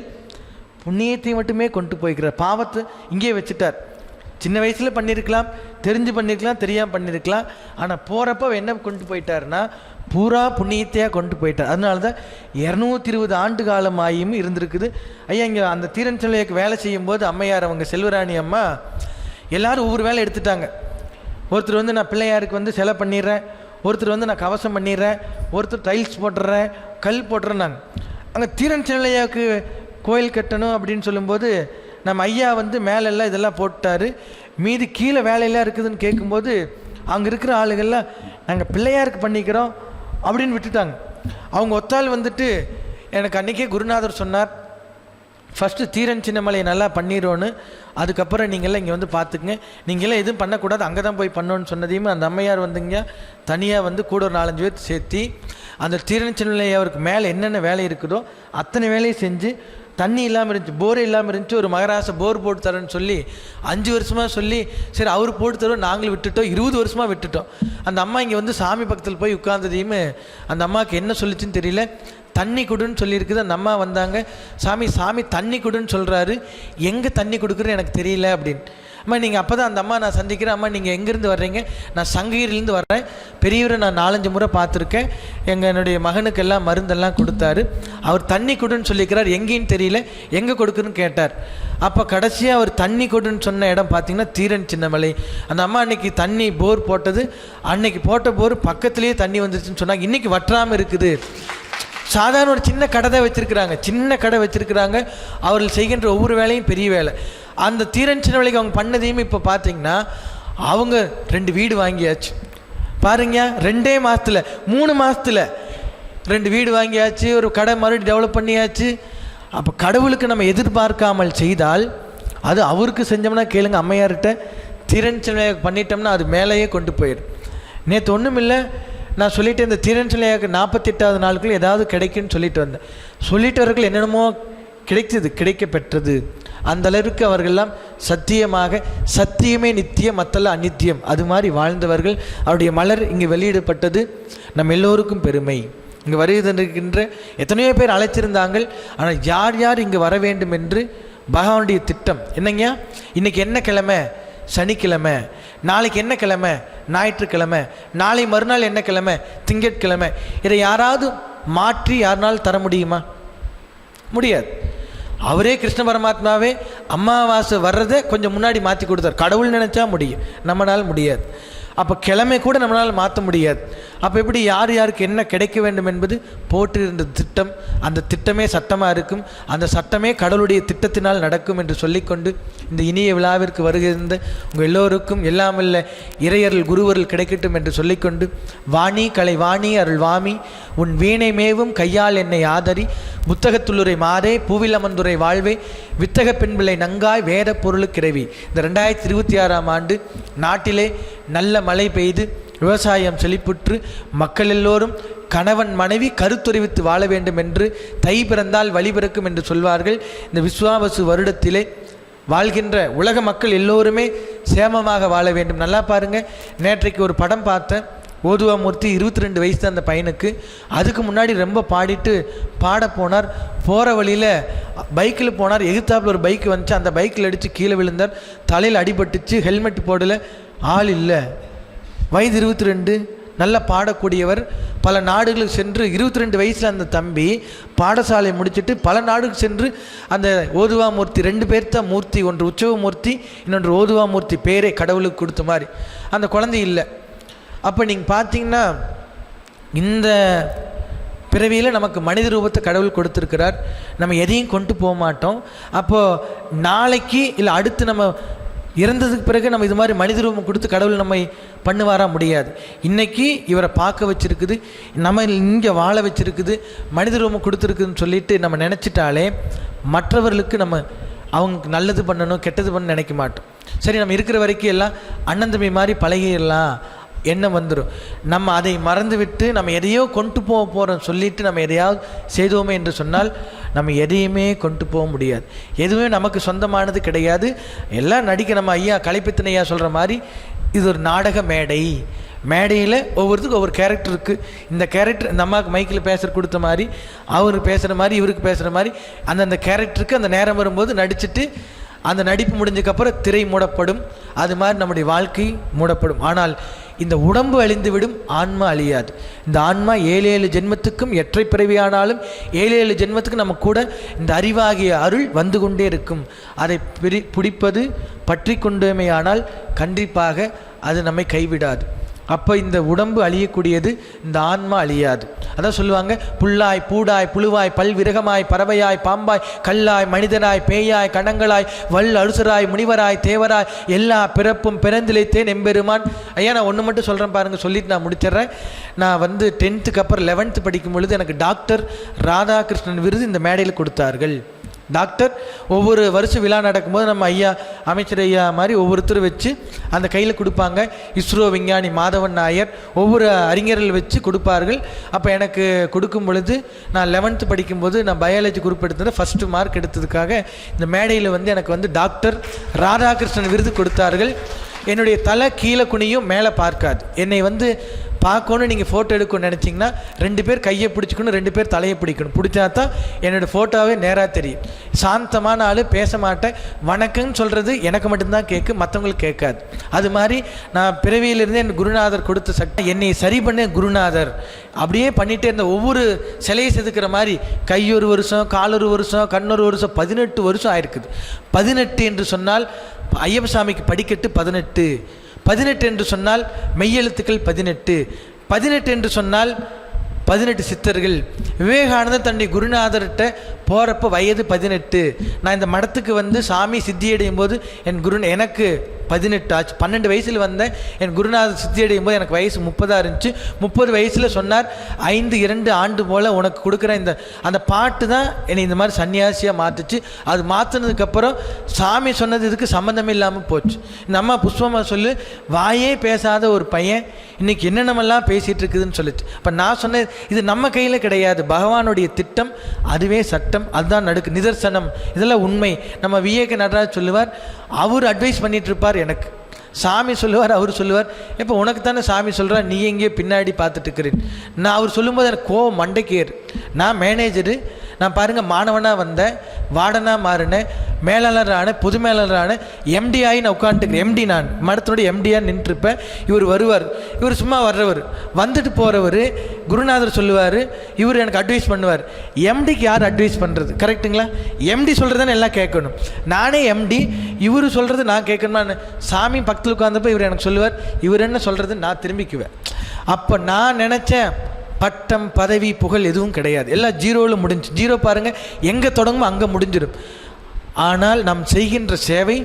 புண்ணியத்தை மட்டுமே கொண்டு போய்க்கிறார். பாவத்தை இங்கே வச்சுட்டார். சின்ன வயசில் பண்ணியிருக்கலாம், தெரிஞ்சு பண்ணியிருக்கலாம், தெரியாமல் பண்ணியிருக்கலாம். ஆனால் போகிறப்ப என்ன கொண்டு போயிட்டார்னா பூரா புண்ணியத்தையாக கொண்டு போயிட்டார். அதனால தான் 220 ஆண்டு காலம் ஆகியும் இருந்திருக்குது. ஐயா, இங்கே அந்த தீரன் சிலைக்கு வேலை செய்யும்போது அம்மையார் அவங்க செல்வராணி அம்மா எல்லோரும் ஒவ்வொரு வேலை எடுத்துட்டாங்க. ஒருத்தர் வந்து நான் பிள்ளையாருக்கு சிலை பண்ணிடுறேன், ஒருத்தர் நான் கவசம் பண்ணிடுறேன், ஒருத்தர் டைல்ஸ் போட்டுறேன், கல் போட்டுறேன். நாங்கள் அங்கே தீரன் சிலையாவுக்கு கோயில் கட்டணும் அப்படின்னு சொல்லும்போது நம்ம ஐயா மேலெல்லாம் இதெல்லாம் போட்டார். மீதி கீழே வேலையெல்லாம் இருக்குதுன்னு கேட்கும்போது அங்கே இருக்கிற ஆளுகள்லாம் நாங்கள் பிள்ளையாருக்கு பண்ணிக்கிறோம் அப்படின்னு விட்டுட்டாங்க. அவங்க ஒத்தாள் எனக்கு அன்றைக்கே குருநாதர் சொன்னார், ஃபஸ்ட்டு தீரன் சின்னமலையை நல்லா பண்ணிடுவோன்னு, அதுக்கப்புறம் நீங்கள்லாம் இங்கே பார்த்துக்குங்க, நீங்களாம் எதுவும் பண்ணக்கூடாது, அங்கே தான் போய் பண்ணோன்னு சொன்னதையுமே அந்த அம்மையார் தனியாக கூட ஒரு 4-5 பேர் சேர்த்தி அந்த தீரன் சின்னமலை அவருக்கு மேலே என்னென்ன வேலை இருக்குதோ அத்தனை வேலையை செஞ்சு, தண்ணி இல்லாமல் இருந்துச்சு, போரே இல்லாமல் இருந்துச்சு, ஒரு மகராச போர் போட்டு தரேன்னு சொல்லி 5 வருஷமாக சொல்லி சரி அவர் போட்டு தரோம், நாங்களும் விட்டுட்டோம். 20 வருஷமாக விட்டுட்டோம். அந்த அம்மா இங்கே சாமி பக்கத்தில் போய் உட்கார்ந்ததையுமே அந்த அம்மாவுக்கு என்ன சொல்லிச்சுன்னு தெரியல, தண்ணி கொடுன்னு சொல்லியிருக்குது. அந்த அம்மா வந்தாங்க, சாமி தண்ணி கொடுன்னு சொல்கிறாரு, எங்கே தண்ணி கொடுக்குறேன்னு எனக்கு தெரியல அப்படின்னு. அம்மா நீங்கள் அப்போ தான் அந்த அம்மா நான் சந்திக்கிறேன். அம்மா நீங்கள் எங்கேருந்து வர்றீங்க? நான் சங்ககிரிலேருந்து வர்றேன், பெரியவரை நான் 4-5 முறை பார்த்துருக்கேன், என்னுடைய மகனுக்கெல்லாம் மருந்தெல்லாம் கொடுத்தாரு, அவர் தண்ணி கொடுன்னு சொல்லிக்கிறார், எங்கேன்னு தெரியல, எங்கே கொடுக்குன்னு கேட்டார். அப்போ கடைசியாக அவர் தண்ணி கொடுன்னு சொன்ன இடம் பார்த்திங்கன்னா தீரன் சின்னமலை. அந்த அம்மா அன்றைக்கி தண்ணி போர் போட்டது, அன்னைக்கு போட்ட போர் பக்கத்துலேயே தண்ணி வந்துருச்சுன்னு சொன்னாங்க. இன்றைக்கி வற்றாமல் இருக்குது. சாதாரண ஒரு சின்ன கடை தான் வச்சுருக்கிறாங்க, அவர்கள் செய்கின்ற ஒவ்வொரு வேலையும் பெரிய வேலை. அந்த தீரன் சின்னமலைக்கு அவங்க பண்ணதையும் இப்போ பார்த்தீங்கன்னா அவங்க 2 வீடு வாங்கியாச்சு. பாருங்க, 2 மாதத்தில் 3 மாதத்தில் 2 வீடு வாங்கியாச்சு, ஒரு கடை மறுபடியும் டெவலப் பண்ணியாச்சு. அப்போ கடவுளுக்கு நம்ம எதிர்பார்க்காமல் செய்தால் அது அவருக்கு செஞ்சோம்னா கேளுங்க, அம்மையார்கிட்ட தீரன் சின்னமலை பண்ணிட்டோம்னா அது மேலேயே கொண்டு போயிடும். நேற்று ஒன்றும் இல்லை, நான் சொல்லிவிட்டு இந்த தீரன் சிலையாக்கு 48வது நாளுக்குள்ள ஏதாவது கிடைக்குன்னு சொல்லிட்டு வந்தேன். சொல்லிட்டவர்கள் என்னென்னமோ கிடைக்க பெற்றது. அந்த அளவுக்கு அவர்கள்லாம் சத்தியமாக, சத்தியமே நித்தியம் மத்தல்ல அநித்தியம், அது மாதிரி வாழ்ந்தவர்கள். அவருடைய மலர் இங்கே வெளியிடப்பட்டது நம்ம எல்லோருக்கும் பெருமை. இங்கே வருகின்ற எத்தனையோ பேர் அழைச்சிருந்தாங்க. ஆனால் யார் யார் இங்கே வர வேண்டும் என்று பகவானுடைய திட்டம் என்னங்கய்யா? இன்றைக்கி என்ன கிழமை? சனிக்கிழமை. நாளைக்கு என்ன கிழமை? ஞாயிற்றுக்கிழமை. நாளை மறுநாள் என்ன கிழமை? திங்கட்கிழமை. இதை யாராவது மாற்றி யாருனாலும் தர முடியுமா? முடியாது. அவரே கிருஷ்ண பரமாத்மாவே அமாவாசை வர்றதை கொஞ்சம் முன்னாடி மாற்றி கொடுத்தார். கடவுள் நினச்சா முடியும், நம்மளால் முடியாது. அப்போ கிழமை கூட நம்மளால் மாற்ற முடியாது. அப்போ எப்படி யார் யாருக்கு என்ன கிடைக்க வேண்டும் என்பது போட்டிருந்த திட்டம், அந்த திட்டமே சட்டமாக இருக்கும், அந்த சட்டமே கடவுளுடைய திட்டத்தினால் நடக்கும் என்று சொல்லிக்கொண்டு இந்த இனிய விழாவிற்கு வருகின்ற உங்கள் எல்லோருக்கும் எல்லாமல்ல இறையருள் குருவருள் கிடைக்கட்டும் என்று சொல்லிக்கொண்டு, வாணி கலை வாணி அருள் வாமி உன் வீணை மேவும் கையால் என்னை ஆதரி புத்தகத்துள்ளுரை மாதே பூவில் அமர்ந்துரை வாழ்வே வித்தக பெண்பிள்ளை நங்காய் வேத பொருளுக்கிறைவி. இந்த 2026ஆம் ஆண்டு நாட்டிலே நல்ல மழை பெய்து விவசாயம் செழிப்புற்று மக்கள் எல்லோரும் கணவன் மனைவி கருத்தொரிவித்து வாழ வேண்டும் என்று தை பிறந்தால் வழி பிறக்கும் என்று சொல்வார்கள். இந்த விஸ்வாவசு வருடத்திலே வாழ்கின்ற உலக மக்கள் எல்லோருமே சேமமாக வாழ வேண்டும். நல்லா பாருங்கள், நேற்றைக்கு ஒரு படம் பார்த்தேன். ஓதுவாமூர்த்தி 22 வயசு தான் அந்த பையனுக்கு. அதுக்கு முன்னாடி ரொம்ப பாடிட்டு பாட போனார். போகிற வழியில் பைக்கில் போனார். எதிர்த்தாப்பில் ஒரு பைக் வந்துச்சு. அந்த பைக்கில் அடித்து கீழே விழுந்தார். தலையில் அடிபட்டுச்சு. ஹெல்மெட் போடலை. ஆள் இல்லை. வயது 22. நல்லா பாடக்கூடியவர். பல நாடுகளுக்கு சென்று 22 வயசில் அந்த தம்பி பாடசாலை முடிச்சுட்டு பல நாடுகளுக்கு சென்று அந்த ஓதுவாமூர்த்தி 2 பேர் தான் மூர்த்தி. ஒன்று உற்சவமூர்த்தி, இன்னொன்று ஓதுவாமூர்த்தி. பேரே கடவுளுக்கு கொடுத்த மாதிரி. அந்த குழந்தை இல்லை. அப்போ நீங்கள் பார்த்தீங்கன்னா இந்த பிறவியில் நமக்கு மனித ரூபத்தை கடவுள் கொடுத்துருக்கிறார். நம்ம எதையும் கொண்டு போக மாட்டோம். அப்போது நாளைக்கு இல்லை அடுத்து நம்ம இறந்ததுக்கு பிறகு நம்ம இது மாதிரி மனித ரூபம் கொடுத்து கடவுள் நம்மை பண்ணுவாரா? முடியாது. இன்றைக்கி இவரை பார்க்க வச்சுருக்குது, நம்ம இங்கே வாழ வச்சுருக்குது, மனித ரூபம் கொடுத்துருக்குதுன்னு சொல்லிட்டு நம்ம நினச்சிட்டாலே மற்றவர்களுக்கு நம்ம அவங்க நல்லது பண்ணணும் கெட்டது பண்ண நினைக்க மாட்டோம். சரி, நம்ம இருக்கிற வரைக்கும் எல்லாம் அண்ணன் தம்பி மாதிரி பழகிடலாம் எண்ணம் வந்துடும். நம்ம அதை மறந்து விட்டு நம்ம எதையோ கொண்டு போக போகிறோம் சொல்லிட்டு நம்ம எதையாவது செய்தோமே என்று சொன்னால் நம்ம எதையுமே கொண்டு போக முடியாது. எதுவுமே நமக்கு சொந்தமானது கிடையாது. எல்லாம் நடிக்க நம்ம ஐயா கலைப்பித்தன் ஐயா சொல்கிற மாதிரி இது ஒரு நாடக மேடை. மேடையில் ஒவ்வொருத்துக்கும் ஒவ்வொரு கேரக்டர் இருக்குது. இந்த கேரக்டர் இந்த அம்மாவுக்கு மைக்கில் பேசுகிற கொடுத்த மாதிரி, அவருக்கு பேசுகிற மாதிரி, இவருக்கு பேசுகிற மாதிரி அந்தந்த கேரக்டருக்கு அந்த நேரம் வரும்போது நடிச்சுட்டு அந்த நடிப்பு முடிஞ்சக்கப்புறம் திரை மூடப்படும். அது மாதிரி நம்முடைய வாழ்க்கை மூடப்படும். ஆனால் இந்த உடம்பு அழிந்துவிடும், ஆன்மா அழியாது. இந்த ஆன்மா 7 ஜென்மத்துக்கும் எற்றை பிறவியானாலும் 7 ஜென்மத்துக்கு நம்ம கூட இந்த அறிவாகிய அருள் வந்து கொண்டே இருக்கும். அதை பிடிப்பது பற்றி கொண்டோமேயானால் கண்டிப்பாக அது நம்மை கைவிடாது. அப்போ இந்த உடம்பு அழியக்கூடியது, இந்த ஆன்மா அழியாது. அதான் சொல்லுவாங்க, புல்லாய் பூடாய் புழுவாய் பல்விரகமாய் பறவையாய் பாம்பாய் கல்லாய் மனிதனாய் பேயாய் கணங்களாய் வல் அழுசராய் முனிவராய் தேவராய் எல்லா பிறப்பும் பிறந்திலைத்தேன் எம்பெருமான். ஐயா நான் ஒன்று மட்டும் சொல்கிறேன் பாருங்கள், சொல்லிட்டு நான் முடிச்சிட்றேன். நான் 10th அப்புறம் 11th படிக்கும் பொழுது எனக்கு டாக்டர் ராதாகிருஷ்ணன் விருது இந்த மேடையில் கொடுத்தார்கள். டாக்டர் ஒவ்வொரு வருஷம் விழா நடக்கும்போது நம்ம ஐயா அமைச்சர் ஐயா மாதிரி ஒவ்வொருத்தரும் வச்சு அந்த கையில் கொடுப்பாங்க. இஸ்ரோ விஞ்ஞானி மாதவன் நாயர் ஒவ்வொரு அறிஞர்கள் வச்சு கொடுப்பார்கள். அப்போ எனக்கு கொடுக்கும் பொழுது நான் 11th படிக்கும்போது நான் பயாலஜி குரூப் எடுத்தது ஃபஸ்ட்டு மார்க் எடுத்ததுக்காக இந்த மேடையில் எனக்கு டாக்டர் ராதாகிருஷ்ணன் விருது கொடுத்தார்கள். என்னுடைய தலை கீழே குனியும், மேலே பார்க்காது. என்னை பார்க்கணும், நீங்கள் ஃபோட்டோ எடுக்கணும்னு நினச்சிங்கன்னா 2 பேர் கையை பிடிச்சிக்கணும், 2 பேர் தலையை பிடிக்கணும். பிடிச்சா தான் என்னோடய ஃபோட்டோவே நேராக தெரியும். சாந்தமான ஆள், பேச மாட்டேன். வணக்கம்னு சொல்கிறது எனக்கு மட்டும்தான் கேட்கும், மற்றவங்களுக்கு கேட்காது. அது மாதிரி நான் பிறவியிலிருந்தே என் குருநாதர் கொடுத்த சக்தி. என்னை சரி பண்ண குருநாதர் அப்படியே பண்ணிகிட்டே இருந்த ஒவ்வொரு சிலையை செதுக்கிற மாதிரி கை ஒரு வருஷம், கால் ஒரு வருஷம், கண் ஒரு வருஷம், 18 வருஷம் ஆயிருக்குது. 18 என்று சொன்னால் ஐயப்பசாமிக்கு படிக்கட்டு 18, 18 என்று சொன்னால் மெய்யெழுத்துக்கள் 18, 18 என்று சொன்னால் 18 சித்தர்கள். விவேகானந்தர் தன்னுடைய குருநாதர்கிட்ட போகிறப்ப வயது 18. நான் இந்த மடத்துக்கு சாமி சித்தியடையும் போது எனக்கு 18 ஆச்சு. 12 வயசில் வந்தேன். என் குருநாதர் சித்தியடையும் போது எனக்கு வயசு 30 இருந்துச்சு. 30 வயசில் சொன்னார், 5-2 ஆண்டு போல் உனக்கு கொடுக்குற அந்த பாட்டு தான் என்னை இந்த மாதிரி சன்னியாசியாக மாற்றுச்சு. அது மாற்றினதுக்கப்புறம் சாமி சொன்னது இதுக்கு சம்மந்தமே இல்லாமல் போச்சு. இந்த அம்மா புஷ்பமாக சொல்லு, வாயே பேசாத ஒரு பையன் இன்றைக்கி என்னென்னமெல்லாம் பேசிகிட்டு இருக்குதுன்னு சொல்லிச்சு. இப்போ நான் சொன்னேன், இது நம்ம கையில் கிடையாது, பகவானுடைய திட்டம், அதுவே சட்டம், அதுதான் நடக்கு நிதர்சனம், இதெல்லாம் உண்மை. நம்ம விஏகே நடராஜ் சொல்லுவார், அவர் அட்வைஸ் பண்ணிகிட்டு இருப்பார் எனக்கு. சாமி சொல்லுவார், அவர் சொல்லுவார், இப்போ உனக்கு தானே சாமி சொல்கிறார், நீ எங்கேயோ பின்னாடி பார்த்துட்டு இருக்கிறேன். நான் அவர் சொல்லும்போது எனக்கு கோவம் மண்டைக்கேறு. நான் மேனேஜரு, நான் பாருங்கள் மாணவனாக வந்தேன், வார்டனாக மாறினேன், மேலாளரான, பொது மேலாளரான, எம்டி ஆகி நான் உட்காந்துருக்கிறேன். எம்டி நான் மடத்தினுடைய எம்டியாக நின்றுருப்பேன். இவர் வருவார், இவர் சும்மா வர்றவர், வந்துட்டு போகிறவர். குருநாதர் சொல்லுவார், இவர் எனக்கு அட்வைஸ் பண்ணுவார். எம்டிக்கு யார் அட்வைஸ் பண்ணுறது? கரெக்டுங்களா? எம்டி சொல்கிறதானே எல்லாம் கேட்கணும். நானே எம்டி, இவர் சொல்கிறது நான் கேட்கணுமா? சாமி பக்கத்தில் உட்கார்ந்தப்போ இவர் எனக்கு சொல்லுவார், இவர் என்ன சொல்கிறது நான் திரும்பிக்குவேன். அப்போ நான் நினச்சேன், பட்டம் பதவி புகழ் எதுவும் கிடையாது, எல்லாம் ஜீரோவில் முடிஞ்சு. ஜீரோ பாருங்கள், எங்கே தொடங்குமோ அங்கே முடிஞ்சிடும். ஆனால் நாம் செய்கின்ற சேவை,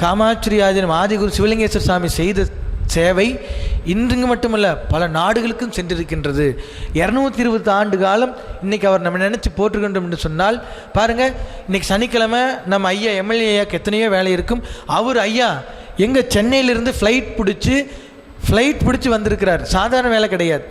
காமாட்சி ஆதீனம் ஆதிகுரு சிவலிங்கேஸ்வர சாமி செய்த சேவை இன்றுங்க மட்டுமல்ல பல நாடுகளுக்கும் சென்றிருக்கின்றது. 220 ஆண்டு காலம் இன்றைக்கி அவர் நம்ம நினச்சி போட்டிருக்கின்றோம் என்று சொன்னால் பாருங்கள், இன்றைக்கி சனிக்கிழமை நம்ம ஐயா எம்எல்ஏ ஐயாக்கு எத்தனையோ வேலை இருக்கும். அவர் ஐயா எங்கள் சென்னையிலிருந்து ஃப்ளைட் பிடிச்சி வந்திருக்கிறார். சாதாரண வேலை கிடையாது.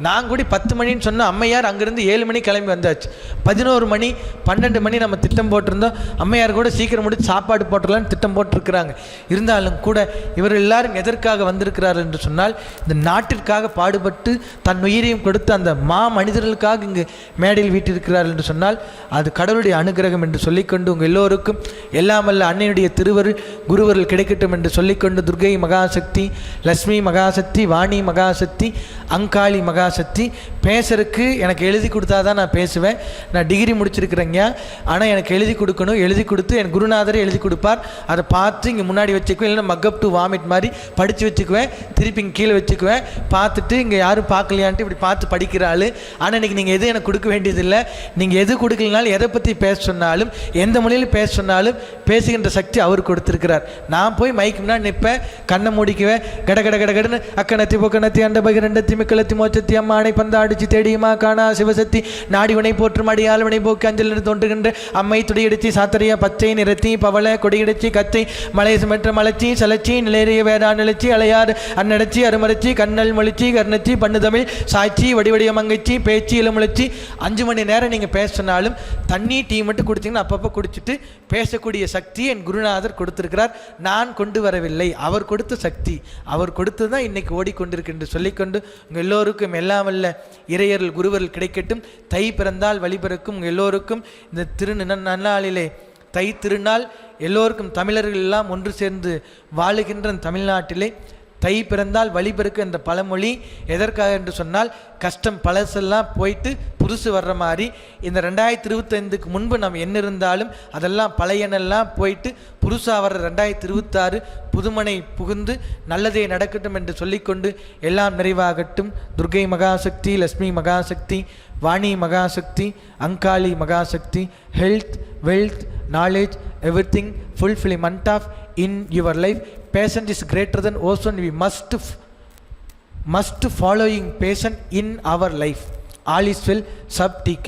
நான் கூடி 10 மணின்னு சொன்ன அம்மையார் அங்கேருந்து 7 மணி கிளம்பி வந்தாச்சு. 11 மணி 12 மணி நம்ம திட்டம் போட்டிருந்தோம். அம்மையார் கூட சீக்கிரம் முடிச்சு சாப்பாடு போட்டுடலான்னு திட்டம் போட்டிருக்கிறாங்க. இருந்தாலும் கூட இவர் எல்லாரும் எதற்காக வந்திருக்கிறார்கள் என்று சொன்னால், இந்த நாட்டிற்காக பாடுபட்டு தன் உயிரையும் கொடுத்து அந்த மனிதர்களுக்காக இங்கு மேடையில் வீட்டிருக்கிறார்கள் என்று சொன்னால் அது கடவுளுடைய அனுகிரகம் என்று சொல்லிக்கொண்டு உங்கள் எல்லோருக்கும் எல்லாம் வல்ல அன்னையுடைய திருவருள் குருவருள் கிடைக்கட்டும் என்று சொல்லிக்கொண்டு, துர்கை மகாசக்தி, லட்சுமி மகாசக்தி, வாணி மகாசக்தி, அங்காளி மகாசக்தி, பேசுறதுக்கு எனக்கு எழுதி கொடுத்தா தான் நான் பேசுவேன். நான் டிகிரி முடிச்சிருக்கிறேங்க, ஆனால் எனக்கு எழுதி கொடுக்கணும். எழுதி கொடுத்து என் குருநாதரே எழுதி கொடுப்பார். அதை பார்த்து இங்கே முன்னாடி வச்சுக்குவேன், இல்லைன்னா மக்கப் டு வாமிட் மாதிரி படித்து வச்சுக்குவேன், திருப்பி இங்கே கீழே வச்சுக்குவேன். பார்த்துட்டு இங்கே யாரும் பார்க்கலையான்ட்டு இப்படி பார்த்து படிக்கிற ஆள். ஆனால் இன்றைக்கி நீங்கள் எது எனக்கு கொடுக்க வேண்டியதில்லை. நீங்கள் எது கொடுக்கலனாலும், எதை பற்றி பேச சொன்னாலும், எந்த மொழியில் பேச சொன்னாலும் பேசுகின்ற சக்தி அவர் கொடுத்துருக்கிறார். நான் போய் மைக்கு முன்னாடி நிற்பேன், கண்ணை மூடிக்குவேன், கட கட கட கடன்னு அக்கணத்தி பொக்கணத்தி அண்ட பகிரண்டத்தி மிக்கலத்தி மோச்சத்தி அம்மானை பந்தாடிச்சு தேடியுமா காணா சிவசக்தி நாடிவனை போற்றும் அடியாளவனை போக்கு அஞ்சல் தோன்றுகின்ற அம்மை துடியடிச்சி சாத்தரையா பச்சை நிறத்தி பவள கொடியடிச்சி கச்சை மலை சுமற்ற மலச்சி சலச்சி நிலைய வேடா நிலச்சி அலையாறு அன்னடச்சி அருமரச்சி கண்ணல் மொழிச்சி கர்ணச்சி பண்ணு தமிழ் சாய்ச்சி வடிவடிய மங்கச்சி பேச்சு இளமுழச்சி. 5 மணி நேரம் நீங்கள் பேசினாலும் தண்ணி டீ மட்டும் குடிச்சிங்கன்னா அப்பப்போ குடிச்சிட்டு பேசக்கூடிய சக்தி என் குருநாதர் கொடுத்திருக்கிறார். நான் கொண்டு வரவில்லை, அவர் கொடுத்த சக்தி, அவர் கொடுத்து தான் இன்னைக்கு ஓடிக்கொண்டிருக்கு என்று சொல்லிக்கொண்டு உங்கள் எல்லோருக்கும் எல்லாம் வல்ல இறையருள் குருவருள் கிடைக்கட்டும். தை பிறந்தால் வழிபிறக்கும். உங்கள் எல்லோருக்கும் இந்த நன்னாளிலே தை திருநாள் எல்லோருக்கும் தமிழர்கள் எல்லாம் ஒன்று சேர்ந்து வாழுகின்ற தமிழ்நாட்டிலே தை பிறந்தால் வழிபிறக்கு என்ற பழமொழி எதற்காக என்று சொன்னால், கஷ்டம் பழசெல்லாம் போயிட்டு புதுசு வர்ற மாதிரி இந்த 2025க்கு முன்பு நம்ம என்ன இருந்தாலும் அதெல்லாம் பழையனெல்லாம் போயிட்டு புதுசாக வர்ற 2026 புதுமனை புகுந்து நல்லதே நடக்கட்டும் என்று சொல்லிக்கொண்டு எல்லாம் நிறைவாகட்டும். துர்கை மகாசக்தி, லட்சுமி மகாசக்தி, Vani Mahashakti, Angali Mahashakti, health, wealth, knowledge, everything fulfillment of in your life. Patient is greater than ocean. We must following patient in our life. All is well. Sub TK.